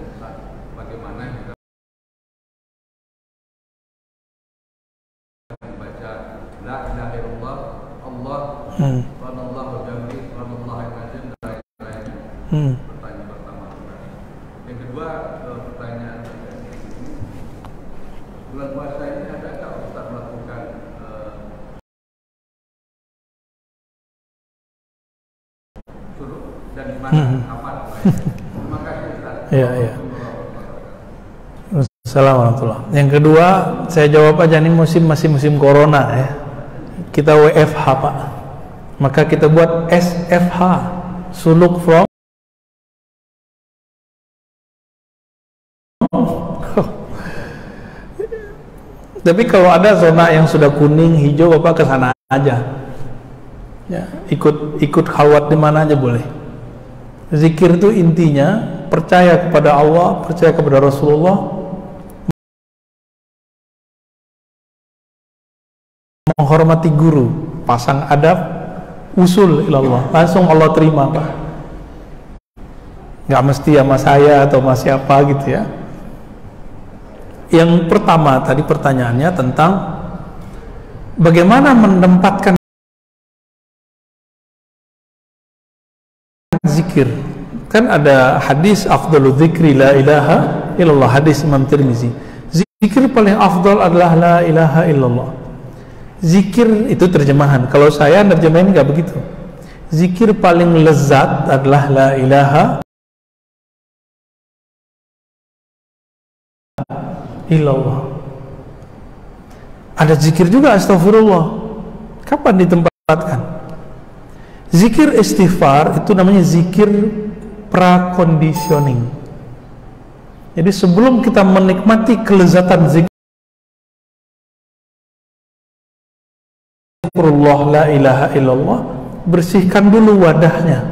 bagaimana kita membaca la ilaha illallah, Allah, subhanallah wa bihamdihi, subhanallahil azim, dan lain-lainnya. Pertanyaan pertama. Yang kedua, pertanyaan ini, bulan puasa ini adakah Ustaz melakukan suruh dan di mana, kapan? Terima kasih Ustaz. Iya, iya. Assalamualaikum. Yang kedua, saya jawab aja, ini masih musim corona ya. Kita WFH Pak. Maka kita buat SFH, suluk from. Tapi kalau ada zona yang sudah kuning, hijau, Bapak ke sana aja. Ya, ikut khalwat di mana aja boleh. Zikir itu intinya percaya kepada Allah, percaya kepada Rasulullah, menghormati guru, pasang adab, usul ilallah, langsung Allah terima Pak. Nggak mesti sama saya atau sama siapa gitu ya. Yang pertama tadi pertanyaannya tentang bagaimana menempatkan zikir. Kan ada hadis afdalu dzikri la ilaha illallah, hadis Imam Tirmizi. Zikir paling afdal adalah la ilaha illallah. Zikir itu terjemahan, kalau saya nerjemahin nggak begitu. Zikir paling lezat adalah la ilaha illallah. Ada zikir juga astagfirullah. Kapan ditempatkan? Zikir istighfar itu namanya zikir prakondisioning. Jadi sebelum kita menikmati kelezatan zikrullah la ilaha illallah, bersihkan dulu wadahnya.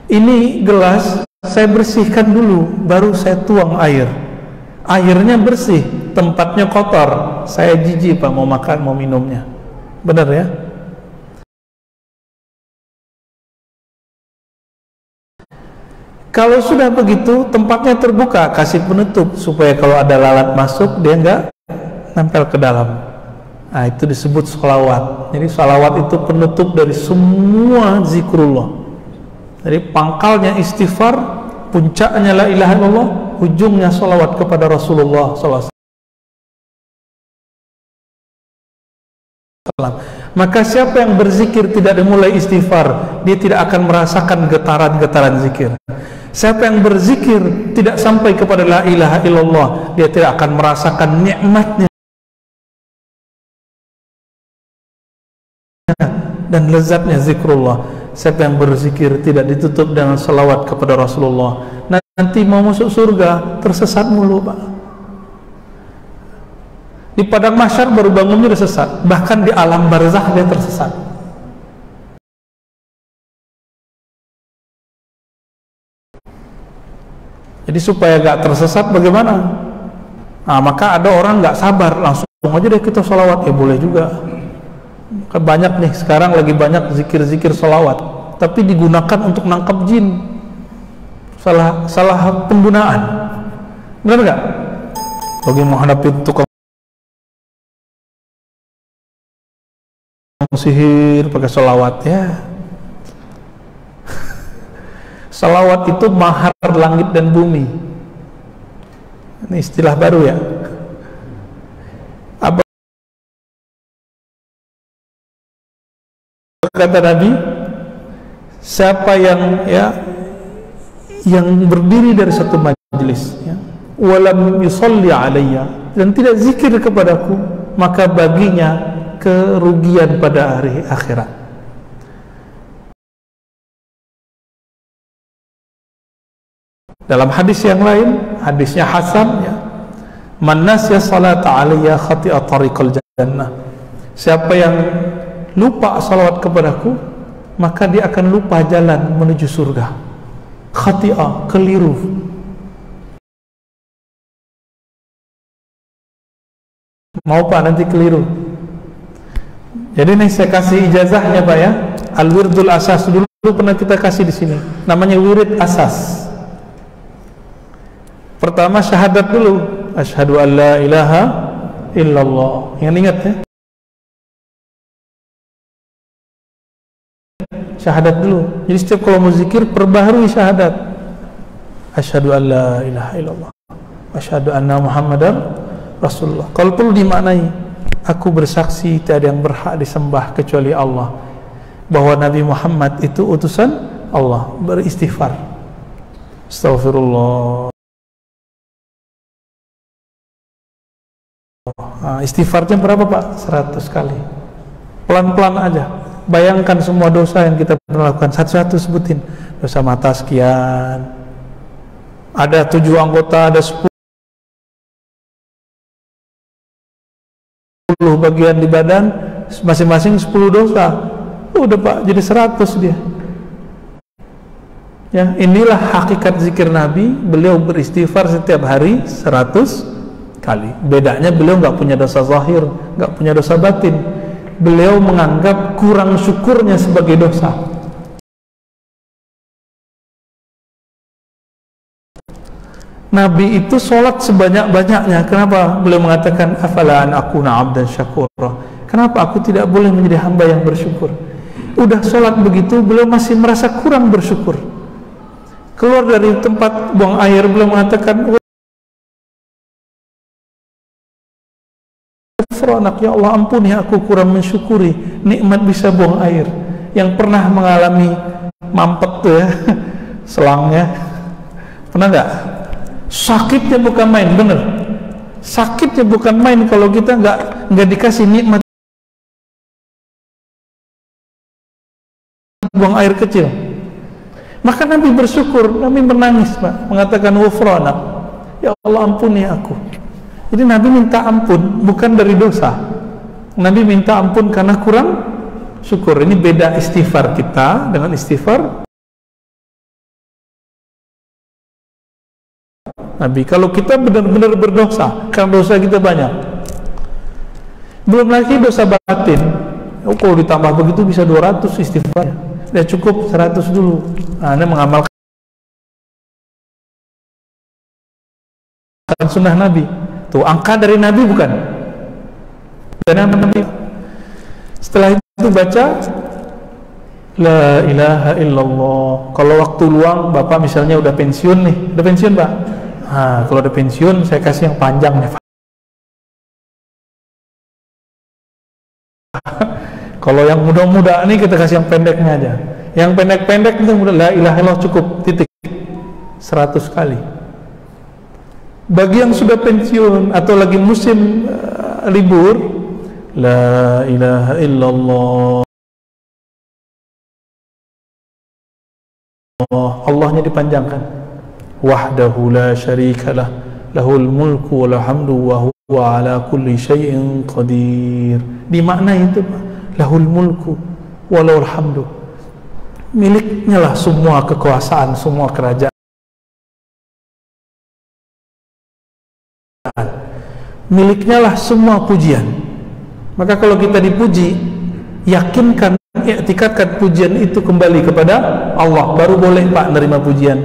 Ini gelas saya bersihkan dulu, baru saya tuang air. Airnya bersih, tempatnya kotor, saya jijik Pak mau makan, mau minumnya. Benar ya? Kalau sudah begitu, tempatnya terbuka, kasih penutup supaya kalau ada lalat masuk dia nggak nempel ke dalam. Nah, itu disebut sholawat. Jadi sholawat itu penutup dari semua zikrullah. Jadi pangkalnya istighfar, puncaknya la ilaha illallah, ujungnya sholawat kepada Rasulullah SAW. Maka siapa yang berzikir tidak dimulai istighfar, dia tidak akan merasakan getaran-getaran zikir. Siapa yang berzikir tidak sampai kepada la ilaha illallah, dia tidak akan merasakan nikmatnya dan lezatnya zikrullah. Siapa yang berzikir tidak ditutup dengan salawat kepada Rasulullah, nanti mau masuk surga tersesat mulu Pak. Di padang mahsyar baru bangunnya udah sesat, bahkan di alam barzakh dia tersesat. Jadi supaya gak tersesat bagaimana? Nah, maka ada orang gak sabar, langsung aja deh kita sholawat. Ya boleh juga. Banyak nih, sekarang lagi banyak zikir-zikir sholawat, tapi digunakan untuk nangkap jin. Salah penggunaan. Benar gak? Lagi menghadapi tukang sihir pakai sholawat ya. Salawat itu mahar langit dan bumi. Ini istilah baru ya. Apa kata Nabi? Siapa yang berdiri dari satu majelis, ya, walam yusalli alayya, dan tidak zikir kepadaku, maka baginya kerugian pada hari akhirat. Dalam hadis yang lain, hadisnya hasan ya, man nasya salata alayya khati'a tariqal jannah. Siapa yang lupa salawat kepadaku, maka dia akan lupa jalan menuju surga. Khati'a, keliru. Mau Pak nanti keliru. Jadi nih saya kasih ijazahnya Pak ya. Al-wirdul asas dulu pernah kita kasih di sini. Namanya wirid asas. Pertama syahadat dulu, asyhadu an la ilaha illallah. Yang ingat ya, syahadat dulu. Jadi setiap kalau mau zikir perbaharui syahadat, asyhadu an la ilaha illallah, asyhadu anna muhammadar rasulullah. Kalau perlu dimaknai, aku bersaksi tiada yang berhak disembah kecuali Allah, bahwa Nabi Muhammad itu utusan Allah. Beristighfar, astaghfirullah. Istighfarnya berapa Pak? 100 kali. Pelan-pelan aja. Bayangkan semua dosa yang kita pernah lakukan, satu-satu sebutin. Dosa mata sekian, ada 7 anggota, ada 10 bagian di badan, masing-masing 10 dosa. Udah Pak, jadi 100 dia. Ya, inilah hakikat zikir Nabi. Beliau beristighfar setiap hari 100 kali. Bedanya beliau nggak punya dosa zahir, nggak punya dosa batin. Beliau menganggap kurang syukurnya sebagai dosa. Nabi itu sholat sebanyak-banyaknya. Kenapa? Beliau mengatakan afala an akuna abdan syakura. Kenapa aku tidak boleh menjadi hamba yang bersyukur? Udah sholat begitu, beliau masih merasa kurang bersyukur. Keluar dari tempat buang air, beliau mengatakan ghufranak, ya Allah ampuni aku kurang mensyukuri nikmat bisa buang air. Yang pernah mengalami mampet tuh ya selangnya, pernah nggak? Sakitnya bukan main, bener. Sakitnya bukan main kalau kita nggak dikasih nikmat buang air kecil. Maka Nabi bersyukur, Nabi menangis, Pak, mengatakan ghufranak, ya Allah ampuni aku. Jadi Nabi minta ampun bukan dari dosa. Nabi minta ampun karena kurang syukur. Ini beda istighfar kita dengan istighfar Nabi. Kalau kita benar-benar berdosa, karena dosa kita banyak, belum lagi dosa batin. Oh, kalau ditambah begitu bisa 200 istighfar. Ya cukup 100 dulu. Nah, Anda mengamalkan sunnah Nabi. Tuh, angka dari Nabi bukan? Dan Nabi. Setelah itu baca La ilaha illallah. Kalau waktu luang, Bapak misalnya udah pensiun nih. Udah pensiun, Pak? Nah, kalau udah pensiun, saya kasih yang panjang nih. Kalau yang muda-muda nih kita kasih yang pendeknya aja. Yang pendek-pendek itu mudah, la ilaha illallah cukup, titik. 100 kali. Bagi yang sudah pensiun atau lagi musim libur, la ilaha illallah. Allahnya dipanjangkan. Wahdahu la syarikalah, lahul mulku wal hamdu wa huwa ala kulli syai'in qadir. Dimaknai itu, Pak. Lahul mulku wa lahul hamdu. Miliknya lah semua kekuasaan, semua kerajaan. Miliknya lah semua pujian. Maka kalau kita dipuji, yakinkan, i'tikadkan pujian itu kembali kepada Allah, baru boleh, Pak, menerima pujian.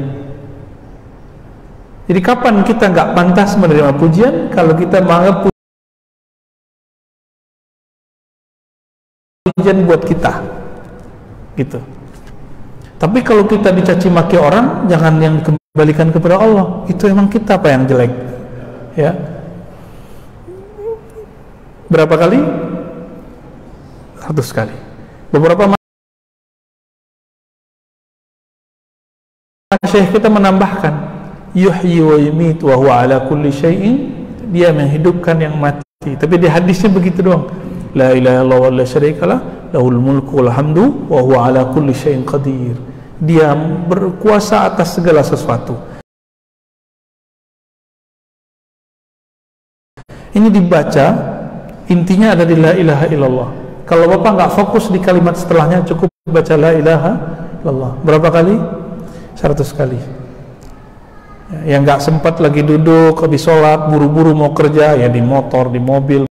Jadi kapan kita nggak pantas menerima pujian? Kalau kita menganggap pujian buat kita, gitu. Tapi kalau kita dicaci maki orang, jangan yang dikembalikan kepada Allah. Itu emang kita, Pak, yang jelek, ya. Berapa kali? 100 kali. Beberapa syekh kita menambahkan, yuhyi wa yumit wa huwa ala kulli syai'in, dia menghidupkan yang mati. Tapi di hadisnya begitu doang. La ilaha illallah wa la syarikalah, lahul mulku wal hamdu wa huwa ala kulli syai'in qadir. Dia berkuasa atas segala sesuatu. Ini dibaca, intinya ada di la ilaha illallah. Kalau Bapak nggak fokus di kalimat setelahnya, cukup baca la ilaha illallah. Berapa kali? 100 kali. Yang nggak sempat lagi duduk habis sholat, buru-buru mau kerja, ya di motor, di mobil,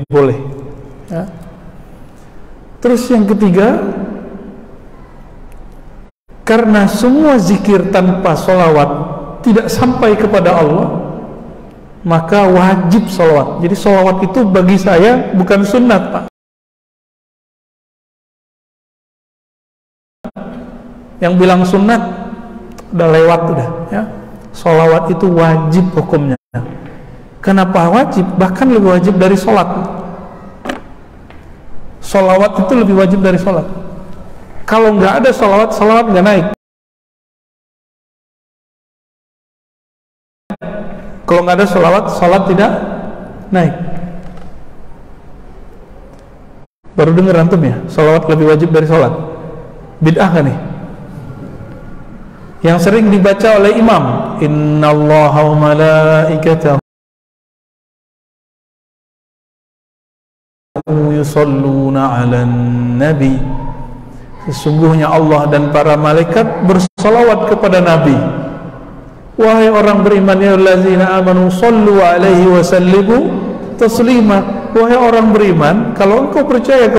boleh, ya. Terus yang ketiga, karena semua zikir tanpa sholawat tidak sampai kepada Allah, maka wajib sholawat. Jadi sholawat itu bagi saya bukan sunnat, Pak. Yang bilang sunat udah lewat, udah, ya. Sholawat itu wajib hukumnya. Kenapa wajib? Bahkan lebih wajib dari sholat. Sholawat itu lebih wajib dari sholat. Kalau nggak ada sholawat, sholawat nggak naik. Kalau nggak ada sholawat, sholat tidak naik. Baru dengar antum ya, sholawat lebih wajib dari sholat. Bid'ah kan nih? Yang sering dibaca oleh imam, innallaha wa malaikatahu yusalluna 'alan nabi. Sesungguhnya Allah dan para malaikat bersalawat kepada Nabi. Wahai orang beriman, ya allazina amanu sallu 'alaihi wa sallimu taslima. Wahai orang beriman, kalau engkau percaya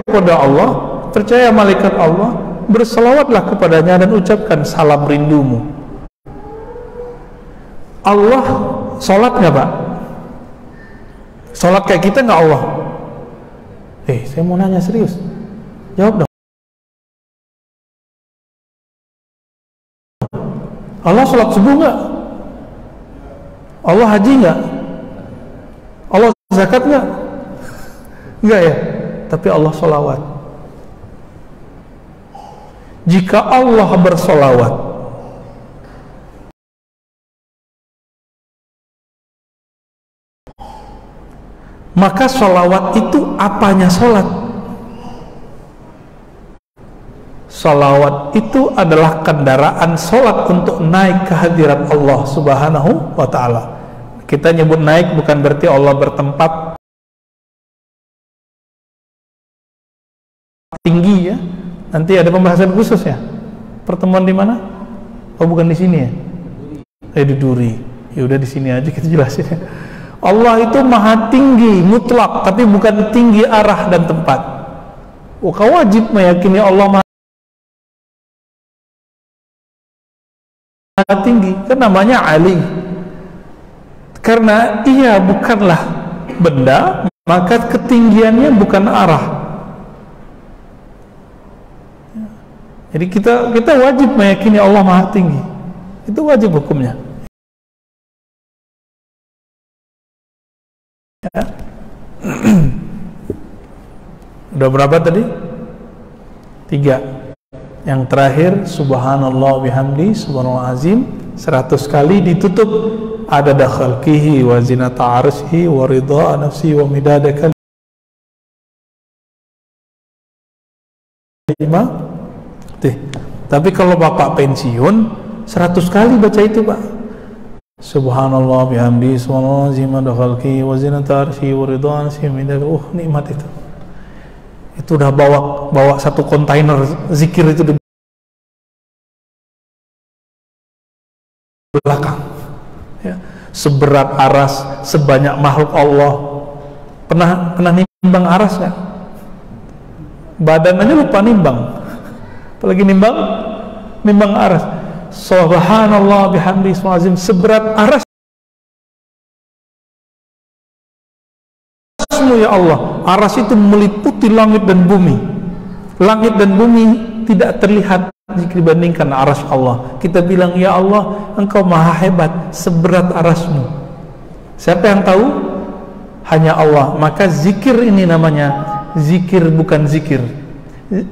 kepada Allah, percaya malaikat Allah, berselawatlah kepadanya dan ucapkan salam rindumu. Allah sholat nggak, Pak? Sholat kayak kita nggak Allah? Saya mau nanya serius, jawab dong. Allah sholat subuh nggak? Allah haji nggak? Allah zakat nggak? Nggak ya? Tapi Allah sholawat. Jika Allah bersolawat, maka sholawat itu apanya sholat? Sholawat itu adalah kendaraan sholat untuk naik ke hadirat Allah subhanahu wa ta'ala. Kita nyebut naik bukan berarti Allah bertempat tinggi ya. Nanti ada pembahasan khusus ya. Pertemuan di mana? Oh bukan di sini ya? Di Duri. Ya udah di sini aja kita jelasin ya. Allah itu maha tinggi mutlak, tapi bukan tinggi arah dan tempat. Kau wajib meyakini Allah maha tinggi, kan namanya Ali. Karena ia bukanlah benda, maka ketinggiannya bukan arah. Jadi kita wajib meyakini Allah maha tinggi. Itu wajib hukumnya. Ya. Udah berapa tadi? 3. Yang terakhir subhanallah bihamdi subhanallah azim 100 kali ditutup adada khalqihi wa zinata arsyihi wa ridha nafsi wa midada kalimah. Tapi kalau bapak pensiun 100 kali baca itu pak. Subhanallah bihamdi subhanallah azim adada khalqihi wa zinata arsyihi wa ridha nafsi wa midada. Nikmat itu. Itu udah bawa satu kontainer zikir itu di belakang ya. Seberat aras, sebanyak makhluk Allah. Pernah nimbang aras nggak? Badan aja lupa nimbang, apalagi nimbang aras. Subhanallah bihamdi subhanallah seberat aras ya Allah. Aras itu meliputi langit dan bumi. Langit dan bumi tidak terlihat jika dibandingkan aras Allah. Kita bilang ya Allah, Engkau maha hebat seberat arasmu. Siapa yang tahu? Hanya Allah. Maka zikir ini namanya zikir bukan zikir.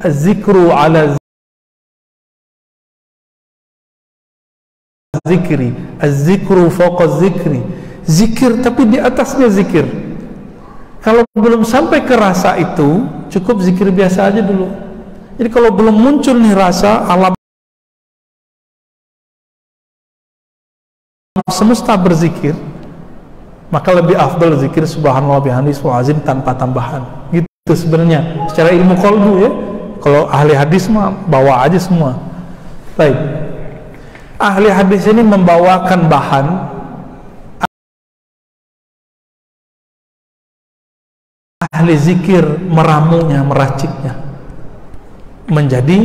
Zikru ala zikri, az-zikru fawqa zikri. Zikir tapi di atasnya zikir. Kalau belum sampai ke rasa itu, cukup zikir biasa aja dulu. Jadi kalau belum muncul nih rasa alam semesta berzikir, maka lebih afdal zikir subhanallah bihamdi subhanallah azim tanpa tambahan. Gitu sebenarnya secara ilmu qalbu ya. Kalau ahli hadis mah bawa aja semua. Baik. Ahli hadis ini membawakan bahan ahli zikir meramunya, meraciknya menjadi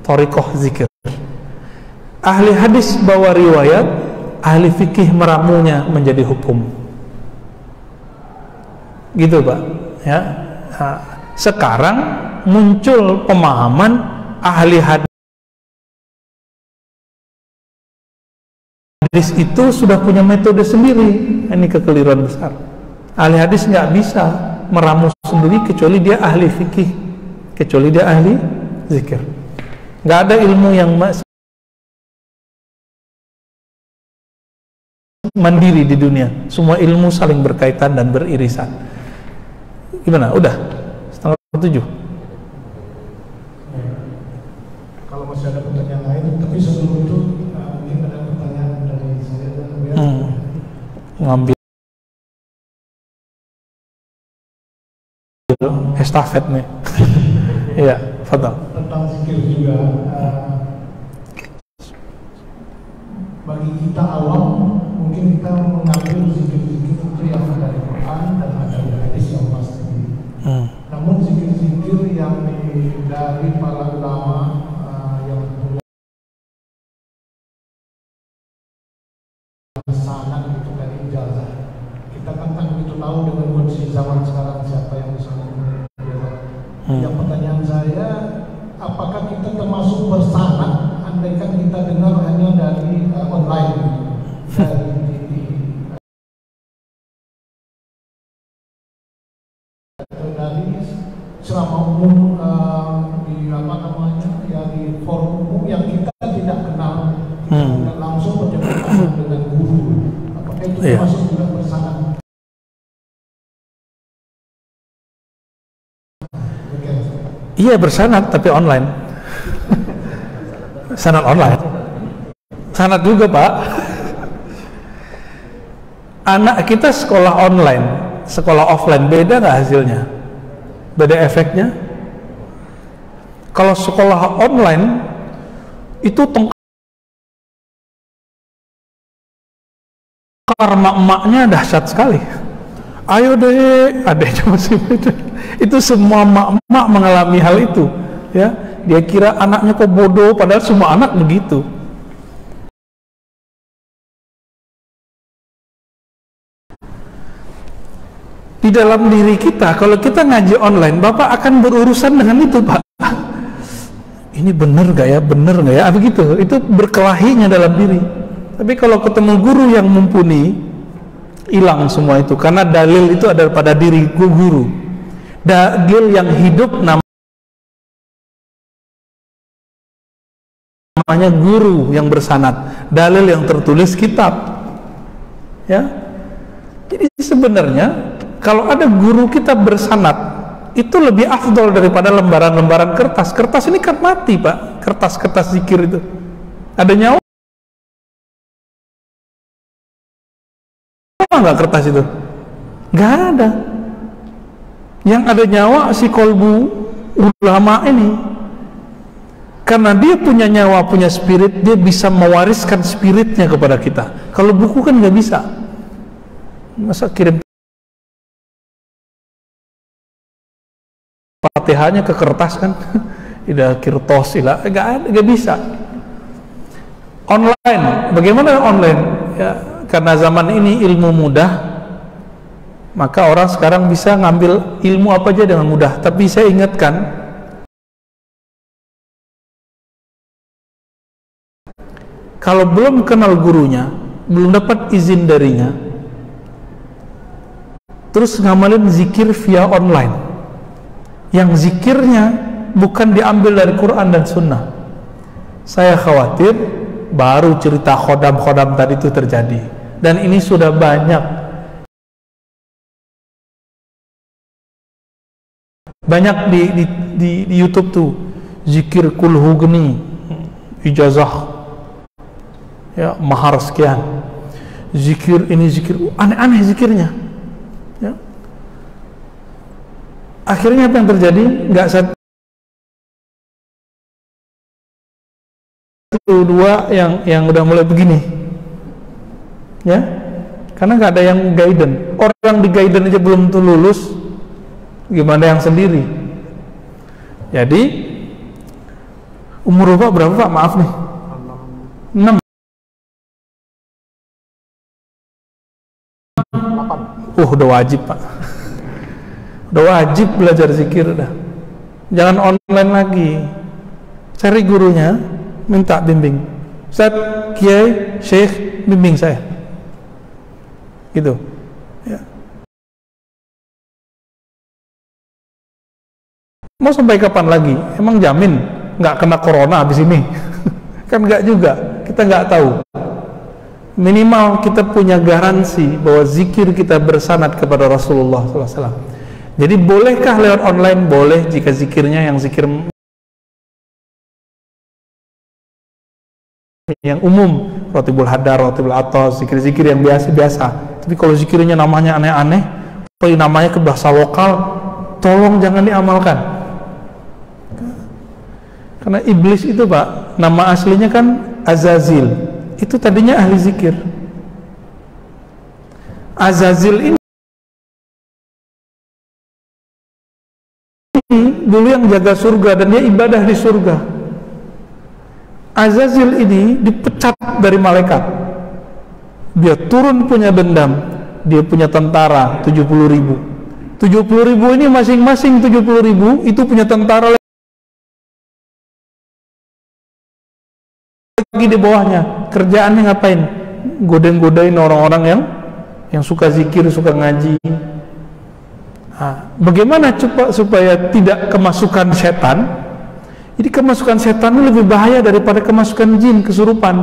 thariqah zikir. Ahli hadis bawa riwayat, ahli fikih meramunya menjadi hukum. Gitu Pak ya. Nah, sekarang muncul pemahaman ahli hadis itu sudah punya metode sendiri. Ini kekeliruan besar. Ahli hadis nggak bisa meramu sendiri kecuali dia ahli fikih, kecuali dia ahli zikir. Nggak ada ilmu yang mandiri di dunia. Semua ilmu saling berkaitan dan beririsan. Gimana? Udah? 6:30. Kalau masih ada pertanyaan lain, tapi sebelum itu mungkin ada pertanyaan dari saya dan ngambil estafet nih. Iya, fadal. Tentang zikir juga, bagi kita awam mungkin kita mengambil zikir-zikir itu yang ada di Quran dan ada di hadis yang pasti. Namun zikir-zikir yang dari para ulama yang punya sanad itu dari ijazah. Kita kan tak begitu tahu dengan kondisi zaman sekarang siapa yang bisa memberi ijazah. Yang pertanyaan saya, apakah kita termasuk bersanad andaikan kita dengar hanya dari namanya ya di forum umum yang kita tidak kenal, tidak langsung berjumpa dengan guru. Apakah itu termasuk juga bersanad? Iya bersanad tapi online. Sanad online. Sanad juga Pak. Anak kita sekolah online, sekolah offline, beda nggak hasilnya? Beda efeknya? Kalau sekolah online itu tengkar mak-maknya dahsyat sekali. Ayo deh, adanya masih beda. Itu semua mak-mak mengalami hal itu, ya. Dia kira anaknya kok bodoh, padahal semua anak begitu. Di dalam diri kita, kalau kita ngaji online, Bapak akan berurusan dengan itu, Pak. Ini benar gak ya, benar gak ya, begitu. Itu berkelahinya dalam diri. Tapi kalau ketemu guru yang mumpuni, hilang semua itu, karena dalil itu ada pada diri guru. Dalil yang hidup namanya guru yang bersanad, dalil yang tertulis kitab, ya. Jadi sebenarnya kalau ada guru kita bersanad itu lebih afdol daripada lembaran-lembaran kertas. Kertas ini kan mati Pak, kertas-kertas zikir itu ada nyawa nggak kertas itu? Nggak ada. Yang ada nyawa si kolbu ulama ini, karena dia punya nyawa, punya spirit, dia bisa mewariskan spiritnya kepada kita. Kalau buku kan nggak bisa. Masa kirim Fatihahnya ke kertas kan? Tidak kirtos, nggak bisa. Online, bagaimana online? Ya, karena zaman ini ilmu mudah, maka orang sekarang bisa ngambil ilmu apa aja dengan mudah. Tapi saya ingatkan, kalau belum kenal gurunya, belum dapat izin darinya, terus ngamalin zikir via online, yang zikirnya bukan diambil dari Quran dan Sunnah, saya khawatir baru cerita khodam-khodam tadi itu terjadi. Dan ini sudah banyak di YouTube tuh, zikir kulhu geni, ijazah ya, mahar sekian, zikir ini, zikir aneh-aneh zikirnya, ya. Akhirnya apa yang terjadi? Nggak satu dua yang udah mulai begini, ya, karena nggak ada yang guidance. Orang di guidance aja belum tuh lulus, gimana yang sendiri? Jadi umur Bapak berapa Pak? Maaf nih, 6. Udah wajib Pak. Udah wajib belajar zikir dah. Jangan online lagi. Cari gurunya, minta bimbing. Ustaz, Kiai, Syekh, bimbing saya. Gitu. Ya. Mau sampai kapan lagi? Emang jamin nggak kena corona habis ini? Kan nggak juga. Kita nggak tahu. Minimal kita punya garansi bahwa zikir kita bersanad kepada Rasulullah SAW. Jadi bolehkah lewat online? Boleh jika zikirnya yang zikir yang umum, rotibul hadar, rotibul atos, zikir-zikir yang biasa-biasa. Tapi kalau zikirnya namanya aneh-aneh, namanya ke bahasa lokal, tolong jangan diamalkan. Karena iblis itu Pak, nama aslinya kan Azazil. Itu tadinya ahli zikir. Azazil ini dulu yang jaga surga dan dia ibadah di surga. Azazil ini dipecat dari malaikat. Dia turun punya dendam. Dia punya tentara 70.000. 70.000 ini masing-masing 70.000 itu punya tentara lagi di bawahnya. Kerjaannya ngapain? Godain-godain orang-orang yang suka zikir, suka ngaji. Nah, bagaimana supaya tidak kemasukan setan? Jadi kemasukan setan ini lebih bahaya daripada kemasukan jin, kesurupan.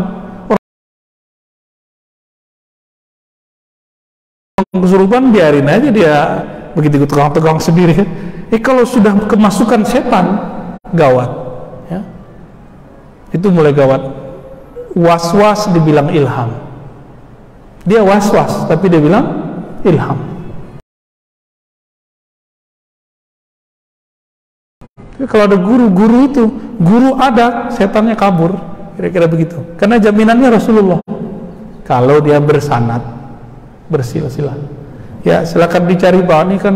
Orang kesurupan biarin aja dia begitu tegang-tegang sendiri. Kalau sudah kemasukan setan, gawat. Ya. Itu mulai gawat. Was-was dibilang ilham. Dia was-was, tapi dia bilang ilham. Kalau ada guru itu, guru ada, setannya kabur, kira-kira begitu. Karena jaminannya Rasulullah. Kalau dia bersanad, bersilsilah. Ya, silakan dicari Pak. Ini kan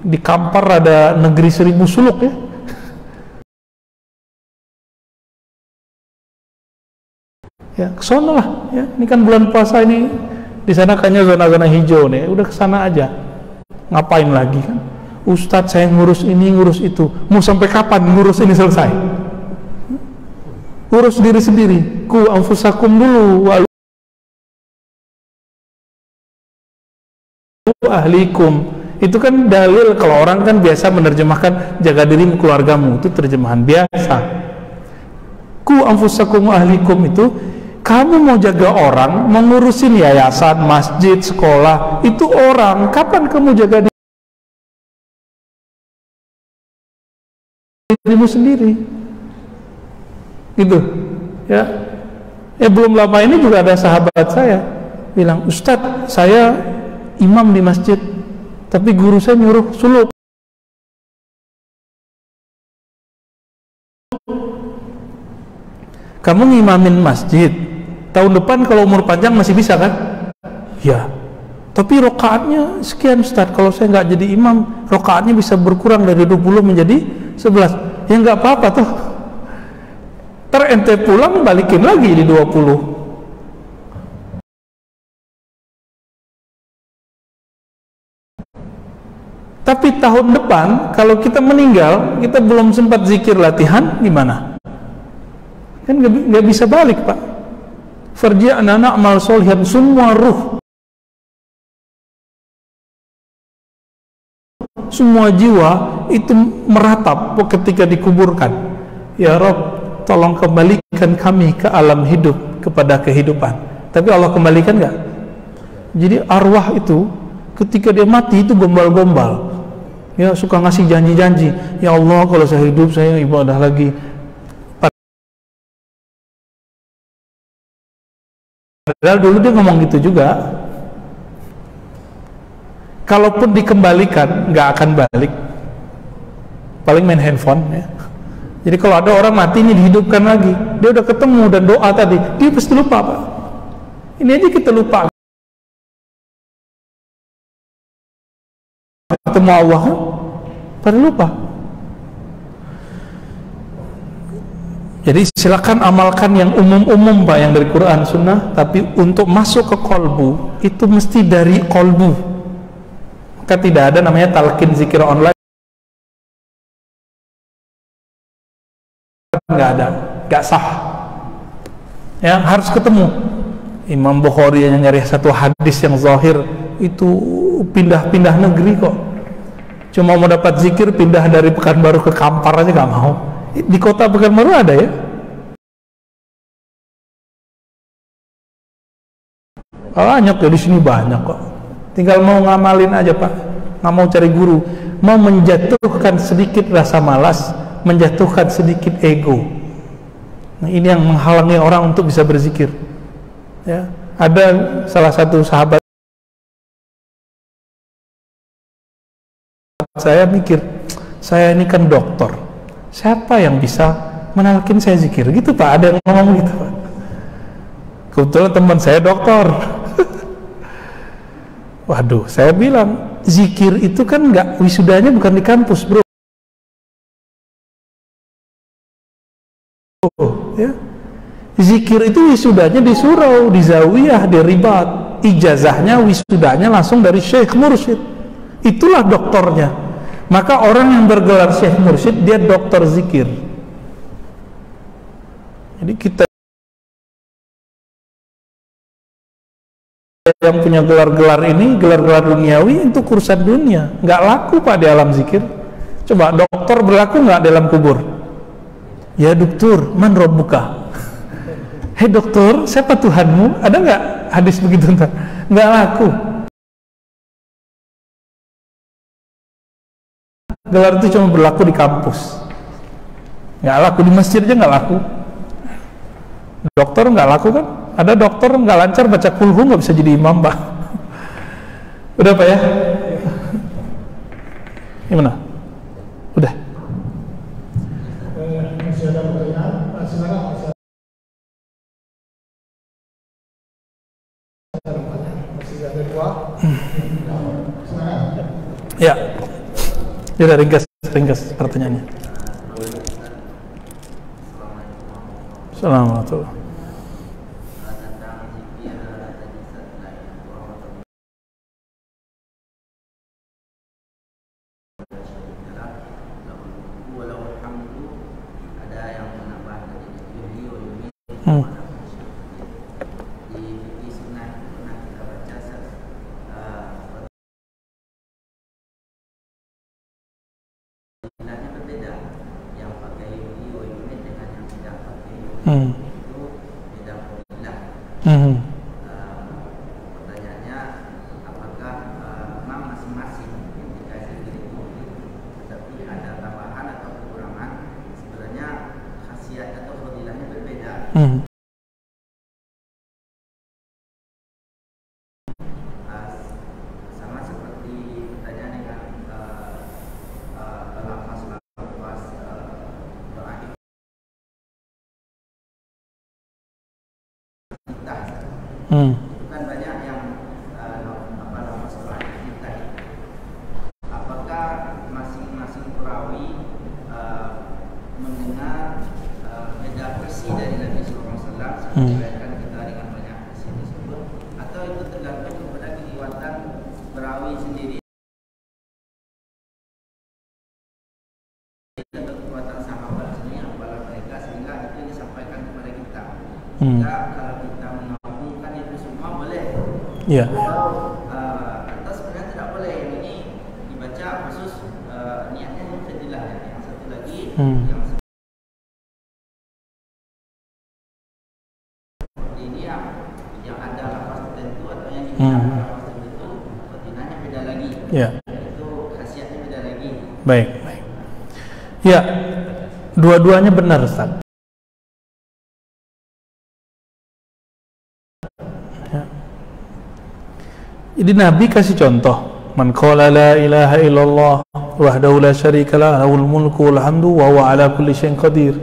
di Kampar ada negeri 1000 suluk ya. Ya, kesana lah. Ya, ini kan bulan puasa ini. Di sana kayaknya zona-zona hijau nih. Udah kesana aja. Ngapain lagi kan? Ustadz saya ngurus ini, ngurus itu. Mau sampai kapan ngurus ini selesai? Urus diri sendiri. Ku anfusakum dulu wa ahlikum. Itu kan dalil kalau orang kan biasa menerjemahkan jaga dirimu keluargamu. Itu terjemahan biasa. Ku anfusakum wa ahlikum itu kamu mau jaga orang, mengurusin yayasan, masjid, sekolah, itu orang. Kapan kamu jaga dirimu sendiri? Gitu. Ya. Belum lama ini juga ada sahabat saya bilang, Ustadz, saya imam di masjid, tapi guru saya nyuruh suluk. Kamu ngimamin masjid, tahun depan kalau umur panjang masih bisa kan? Ya. Tapi rokaatnya sekian Ustaz, kalau saya nggak jadi imam, rokaatnya bisa berkurang dari 20 menjadi 11. Ya nggak apa-apa tuh. Ntar ente pulang balikin lagi di 20. Tapi tahun depan kalau kita meninggal, kita belum sempat zikir latihan, gimana? Kan nggak bisa balik Pak. Farji'na na'mal sholihan, semua ruh, semua jiwa itu meratap ketika dikuburkan. Ya Rabb, tolong kembalikan kami ke alam hidup, kepada kehidupan. Tapi Allah kembalikan nggak? Jadi arwah itu ketika dia mati itu gombal-gombal. Ya suka ngasih janji-janji. Ya Allah, kalau saya hidup saya ibadah lagi. Padahal dulu dia ngomong gitu juga. Kalaupun dikembalikan nggak akan balik, paling main handphone ya. Jadi kalau ada orang mati ini dihidupkan lagi, dia udah ketemu dan doa tadi, dia pasti lupa Pak. Ini aja kita lupa ketemu Allah, pada lupa. Jadi silakan amalkan yang umum-umum Pak, yang dari Quran Sunnah, tapi untuk masuk ke kolbu itu mesti dari kolbu. Maka tidak ada namanya talqin zikir online, nggak ada, nggak sah. Ya harus ketemu. Imam Bukhari yang nyari satu hadis yang zahir itu pindah-pindah negeri kok. Cuma mau dapat zikir pindah dari Pekanbaru ke Kampar aja nggak mau. Di kota Pekanbaru ada ya. Banyak ya, di sini banyak kok. Tinggal mau ngamalin aja Pak, nggak mau cari guru, mau menjatuhkan sedikit rasa malas, menjatuhkan sedikit ego. Nah, ini yang menghalangi orang untuk bisa berzikir. Ya, ada salah satu sahabat saya mikir, saya ini kan dokter, siapa yang bisa menalkin saya zikir? Gitu Pak, ada yang ngomong gitu Pak. Kebetulan teman saya dokter. Waduh, saya bilang zikir itu kan nggak, wisudanya bukan di kampus bro. Ya. Zikir itu wisudanya di surau, di zawiyah, di ribat. Ijazahnya, wisudanya langsung dari syekh mursyid. Itulah doktornya. Maka orang yang bergelar syekh mursyid, dia dokter zikir. Jadi kita yang punya gelar-gelar ini, gelar-gelar duniawi, itu urusan dunia, nggak laku Pak di alam zikir. Coba dokter berlaku nggak dalam kubur? Ya dokter, man rabbuka? Hei dokter, siapa Tuhanmu? Ada nggak hadis begitu? Nggak laku. Gelar itu cuma berlaku di kampus, nggak laku di masjid aja, nggak laku. Dokter nggak laku kan? Ada dokter nggak lancar baca kulhu nggak bisa jadi imam, Pak. Udah Pak ya? Gimana? Udah. Masih ada pertanyaan? Silakan. Masih ada dua. Silakan. Ya. Udah ringkas pertanyaannya. Assalamualaikum. Pertanyaannya, apakah memang masing-masing ketika zikir itu tetapi ada tambahan atau kekurangan, sebenarnya khasiat atau fadilahnya berbeda. Sama seperti pertanyaan dengan lafaz doa itu kan banyak yang lafaz doa kita. Apakah masing-masing perawi mendengar beda versi dari Nabi SAW diriwayatkan kita dengan banyak versi tersebut, atau itu tergantung kepada kekuatan perawi sendiri atau kekuatan sahabat sendiri apalah mereka sehingga itu disampaikan kepada kita. Sehingga kalau kita menggabungkan itu semua boleh. Iya. Atau sebenarnya tidak boleh, yang ini dibaca khusus niatnya yang fadilah, yang satu lagi yang ini yang ada lafaz tertentu atau yang tidak lafaz tertentu fadilahnya beda lagi. Iya. Itu khasiatnya beda lagi. Baik. Ya, dua-duanya benar, Ustaz. Ya. Jadi Nabi kasih contoh, man qala la ilaha illallah wahdahu la syarika lah lahul mulku wal hamdu wa huwa ala kulli syai'in qadir.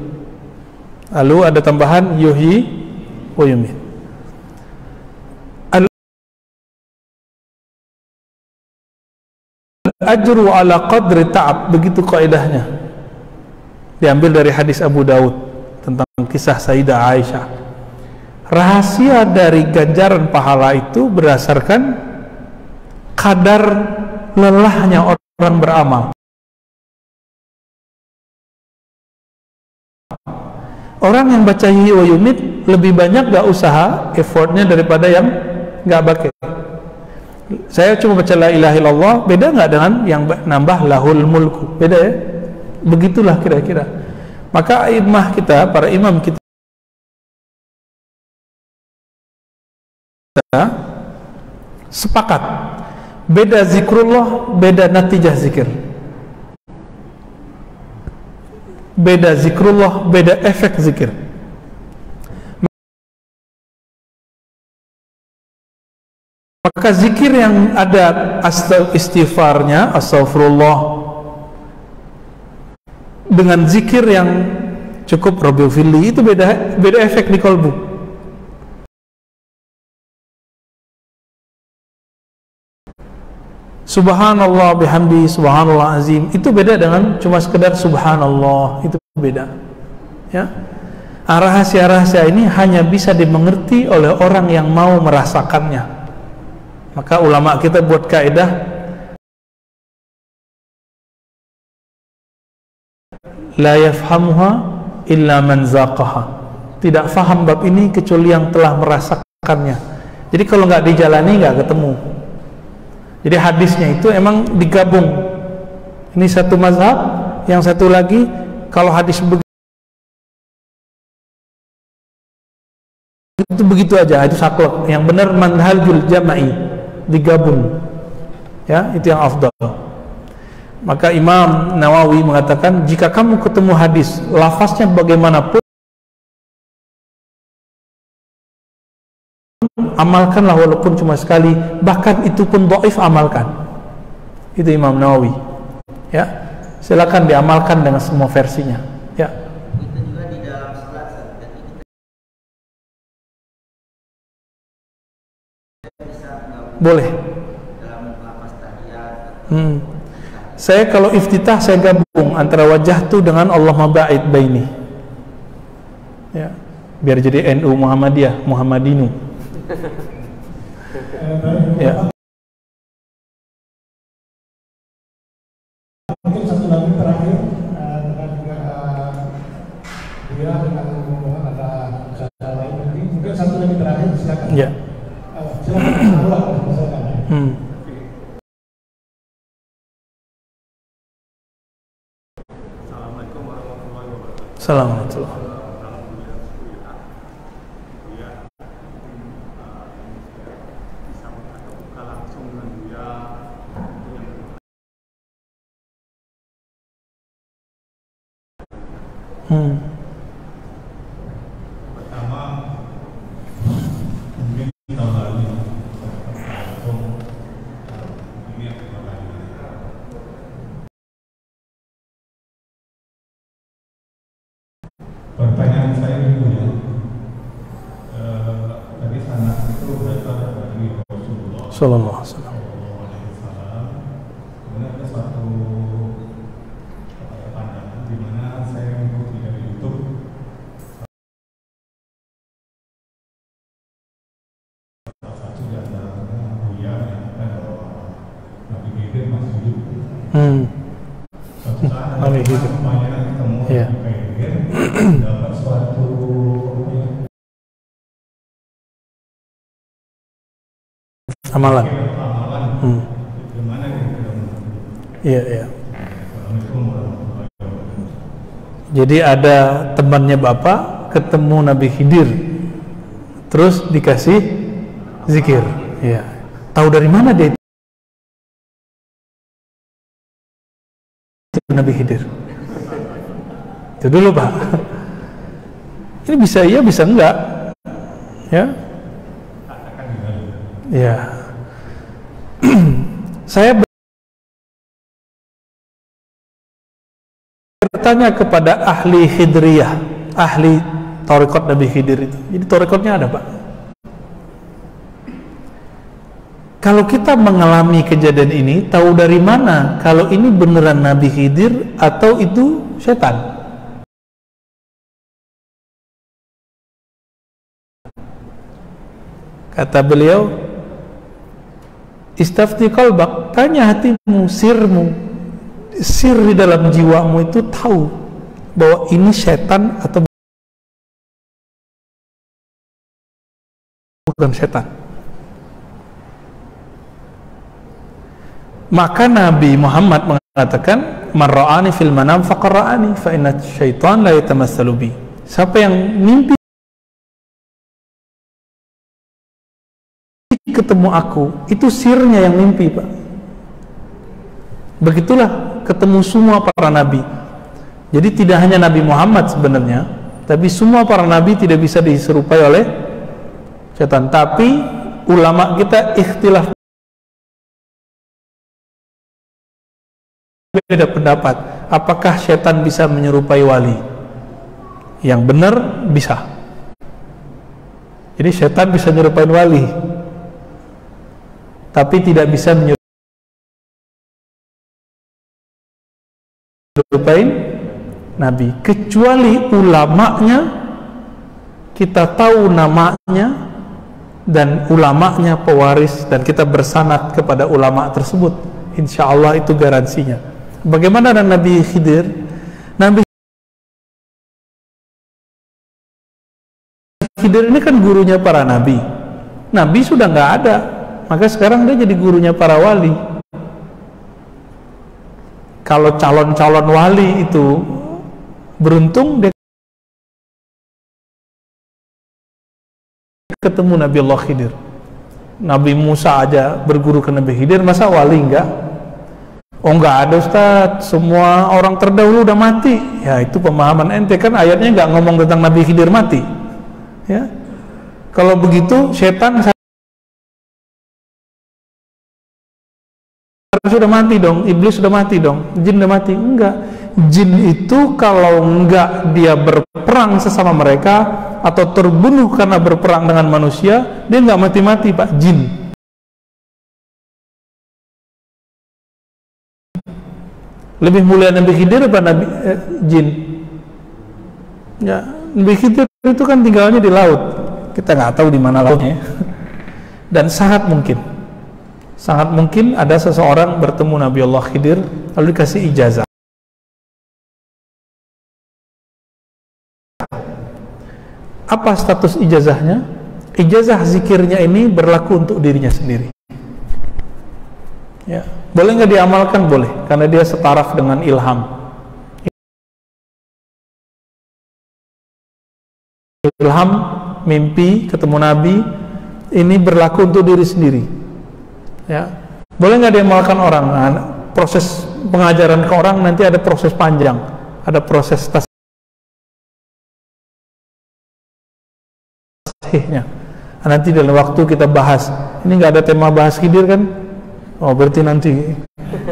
Lalu ada tambahan yuhyi wa yumiit. Al-ajru ala qadri ta'ab, begitu kaidahnya. Diambil dari hadis Abu Daud tentang kisah Sayyidah Aisyah. Rahasia dari ganjaran pahala itu berdasarkan kadar lelahnya orang beramal. Orang yang baca yuhyi wa yumiit lebih banyak gak usaha effortnya daripada yang gak pakai. Saya cuma baca la ilaha illallah, beda nggak dengan yang nambah lahul mulku? Beda ya? Begitulah kira-kira. Maka imam kita, para imam kita sepakat, beda zikrullah, beda natijah zikir. Beda zikrullah, beda efek zikir. Maka zikir yang ada istighfarnya, astaghfirullah, dengan zikir yang cukup Rabbighfirli, itu beda efek di kolbu. Subhanallah bihamdi, subhanallah azim, itu beda dengan cuma sekedar subhanallah, itu beda. Ya, rahasia-rahasia ini hanya bisa dimengerti oleh orang yang mau merasakannya. Maka ulama kita buat kaidah la yafhamuha illa man zaqaha. Tidak faham bab ini kecuali yang telah merasakannya. Jadi kalau nggak dijalani nggak ketemu. Jadi hadisnya itu emang digabung. Ini satu mazhab, yang satu lagi kalau hadis itu begitu aja, itu saklek. Yang benar manhajul jama'i, digabung. Ya, itu yang afdal. Maka Imam Nawawi mengatakan, jika kamu ketemu hadis lafaznya bagaimanapun, amalkanlah walaupun cuma sekali, bahkan itu pun dhaif, amalkan. Itu Imam Nawawi. Ya, silakan diamalkan dengan semua versinya. Ya. Itu juga di dalam salat bisa Boleh. dalam lafaz tahiyat. Saya kalau iftitah saya gabung antara wajahtu dengan Allahumma ba'id baini. Ya, biar jadi NU Muhammadiyah, Muhammadinu. Ya. Mungkin satu lagi terakhir dengan juga dia dengan rombongan ada acara lain nanti. Mungkin satu lagi terakhir silakan. Ya. Silakan. Assalamualaikum warahmatullahi wabarakatuh. Assalamualaikum. Bisa buka langsung dengan Buya yang Pertama, mungkin tahun lalu ini aku bakal pertanyaan saya itu ya, tadi sanak itu berasal dari Rasulullah Sallallahu alaihi wasallam. Kemudian ada suatu pandangan di mana saya mengikuti dari YouTube salah satu di antaranya Buya yang bahwa Nabi Khidir masih hidup. Suatu saat Nabi Khidir. semuanya ketemu Iya. Nabi Khidir dapat suatu Amalan. amalan. Gimana kita Iya, iya. Assalamualaikum warahmatullahi wabarakatuh. Jadi ada temannya Bapak ketemu Nabi Khidir, terus dikasih zikir. Iya. Tahu dari mana dia itu Nabi Khidir? Itu dulu Pak. Ini bisa iya, bisa enggak. Ya. Ya. Saya bertanya kepada ahli Khidriyah, ahli tarekat Nabi Khidir itu. Jadi tarekatnya ada Pak. Kalau kita mengalami kejadian ini, tahu dari mana kalau ini beneran Nabi Khidir atau itu setan? Kata beliau, istafti qalbak, tanya hatimu, sirmu, sir di dalam jiwamu itu tahu bahwa ini setan atau bukan setan. Maka Nabi Muhammad mengatakan, man ra'ani fil manam faqad ra'ani fa inna syaitan la yatamassalu bi. Siapa yang mimpi ketemu aku, itu sirnya yang mimpi Pak. Begitulah ketemu semua para nabi. Jadi tidak hanya Nabi Muhammad sebenarnya, tapi semua para nabi tidak bisa diserupai oleh setan. Tapi ulama kita ikhtilaf, beda pendapat, apakah setan bisa menyerupai wali? Yang benar bisa. Jadi setan bisa menyerupai wali, tapi tidak bisa menyerupai Nabi, kecuali ulamanya kita tahu namanya dan ulamanya pewaris dan kita bersanad kepada ulama tersebut, insya Allah itu garansinya. Bagaimana dengan Nabi Khidir? Nabi Khidir ini kan gurunya para nabi. Nabi sudah nggak ada, maka sekarang dia jadi gurunya para wali. Kalau calon-calon wali itu beruntung, dia ketemu Nabi Allah Khidir. Nabi Musa aja berguru ke Nabi Khidir, masa wali enggak? Oh enggak ada Ustaz, semua orang terdahulu udah mati. Ya itu pemahaman ente, kan ayatnya enggak ngomong tentang Nabi Khidir mati. Ya. Kalau begitu setan sudah mati dong, iblis sudah mati dong, jin sudah mati. Enggak. Jin itu kalau enggak dia berperang sesama mereka atau terbunuh karena berperang dengan manusia, dia enggak mati-mati Pak, jin. Lebih mulia Nabi Khidir apa Nabi jin? Ya, Nabi Khidir itu kan tinggalnya di laut. Kita nggak tahu di mana lautnya. Dan sangat mungkin ada seseorang bertemu Nabi Allah Khidir lalu dikasih ijazah. Apa status ijazahnya? Ijazah zikirnya ini berlaku untuk dirinya sendiri. Ya, boleh nggak diamalkan? Boleh, karena dia setaraf dengan ilham. Ilham, mimpi, ketemu Nabi, ini berlaku untuk diri sendiri. Ya, boleh nggak diamalkan orang? Nah, proses pengajaran ke orang nanti ada proses panjang, ada proses tasihnya. Nah, nanti dalam waktu kita bahas. Ini nggak ada tema bahas Khidir kan? Oh, berarti nanti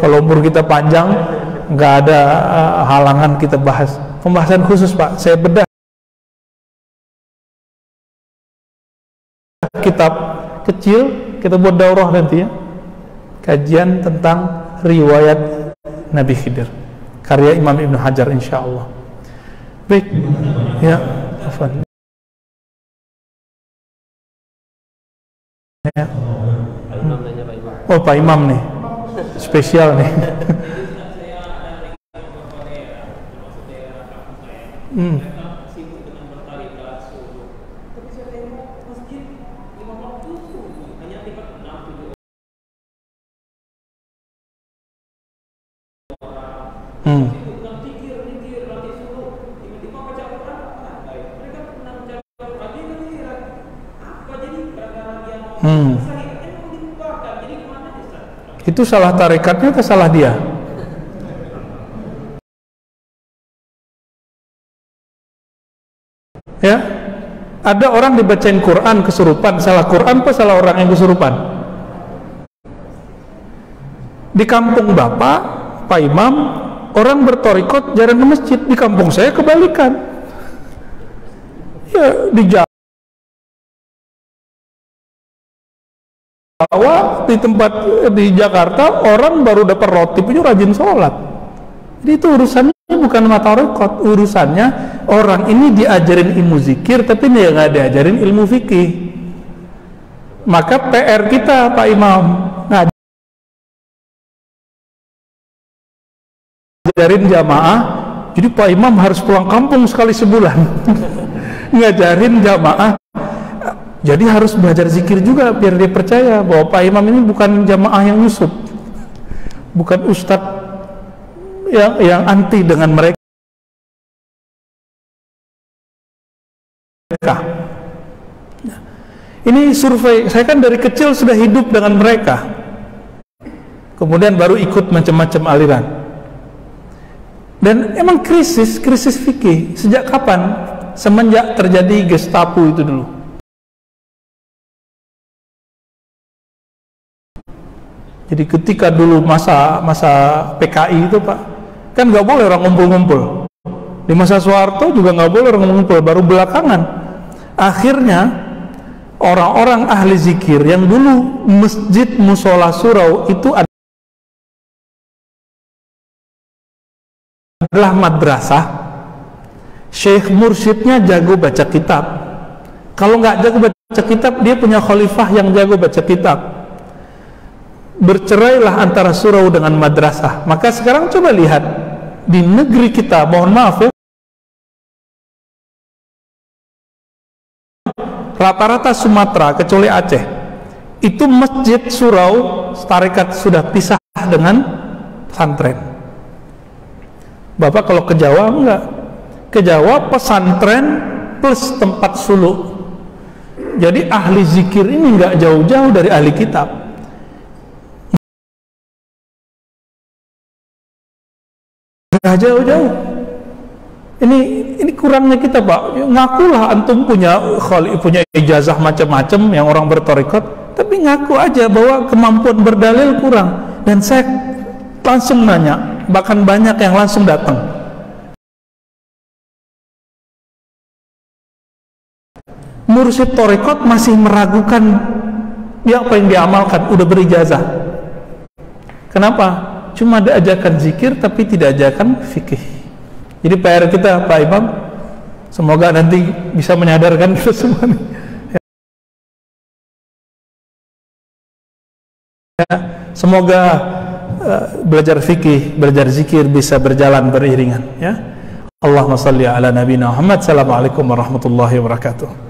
kalau umur kita panjang nggak ada halangan kita bahas pembahasan khusus Pak. Saya bedah kitab kecil, kita buat daurah nanti ya, kajian tentang riwayat Nabi Khidir, karya Imam Ibn Hajar insyaallah. Baik ya, afwan ya. Oh Pak Imam nih, spesial nih. Itu salah tarekatnya atau salah dia? Ya, ada orang dibacain Quran kesurupan, salah Quran apa salah orang yang kesurupan? Di kampung Bapak, Pak Imam, orang bertorikot jarang ke masjid. Di kampung saya kebalikan. Ya, di Jawa, di tempat di Jakarta orang baru dapat roti punya rajin sholat. Jadi itu urusannya bukan matorikot, urusannya orang ini diajarin ilmu zikir tapi dia nggak diajarin ilmu fikih. Maka PR kita Pak Imam ngajarin jamaah. Jadi Pak Imam harus pulang kampung sekali sebulan ngajarin jamaah. Jadi harus belajar zikir juga biar dia percaya bahwa Pak Imam ini bukan jamaah yang nyusup, bukan ustadz yang anti dengan mereka. Ini survei, saya kan dari kecil sudah hidup dengan mereka, kemudian baru ikut macam-macam aliran. Dan emang krisis fikih sejak kapan? Semenjak terjadi Gestapo itu dulu. Jadi ketika dulu masa PKI itu Pak, kan nggak boleh orang ngumpul-ngumpul. Di masa Soeharto juga nggak boleh orang ngumpul. Baru belakangan, akhirnya orang-orang ahli zikir yang dulu masjid musola surau itu adalah madrasah. Syekh mursyidnya jago baca kitab. Kalau nggak jago baca kitab, dia punya khalifah yang jago baca kitab. Bercerailah antara surau dengan madrasah. Maka sekarang coba lihat di negeri kita, mohon maaf ya, rata-rata Sumatera kecuali Aceh itu masjid surau tarekat sudah pisah dengan pesantren. Bapak kalau ke Jawa enggak, ke Jawa pesantren plus tempat suluk. Jadi ahli zikir ini nggak jauh-jauh dari ahli kitab. Nggak jauh-jauh. Ini kurangnya kita, Pak. Ngakulah antum punya ijazah macam-macam yang orang bertorikot, tapi ngaku aja bahwa kemampuan berdalil kurang. Dan saya langsung nanya, bahkan banyak yang langsung datang. Mursyid torikot masih meragukan dia apa yang diamalkan, udah berijazah. Kenapa? Cuma ada ajakan zikir tapi tidak ajakan fikih. Jadi PR kita, Pak Imam, semoga nanti bisa menyadarkan kita semua nih. Ya, semoga belajar fikih, belajar zikir bisa berjalan beriringan. Ya. Allahumma salli ala nabiyina Muhammad. Assalamualaikum warahmatullahi wabarakatuh.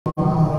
Bapak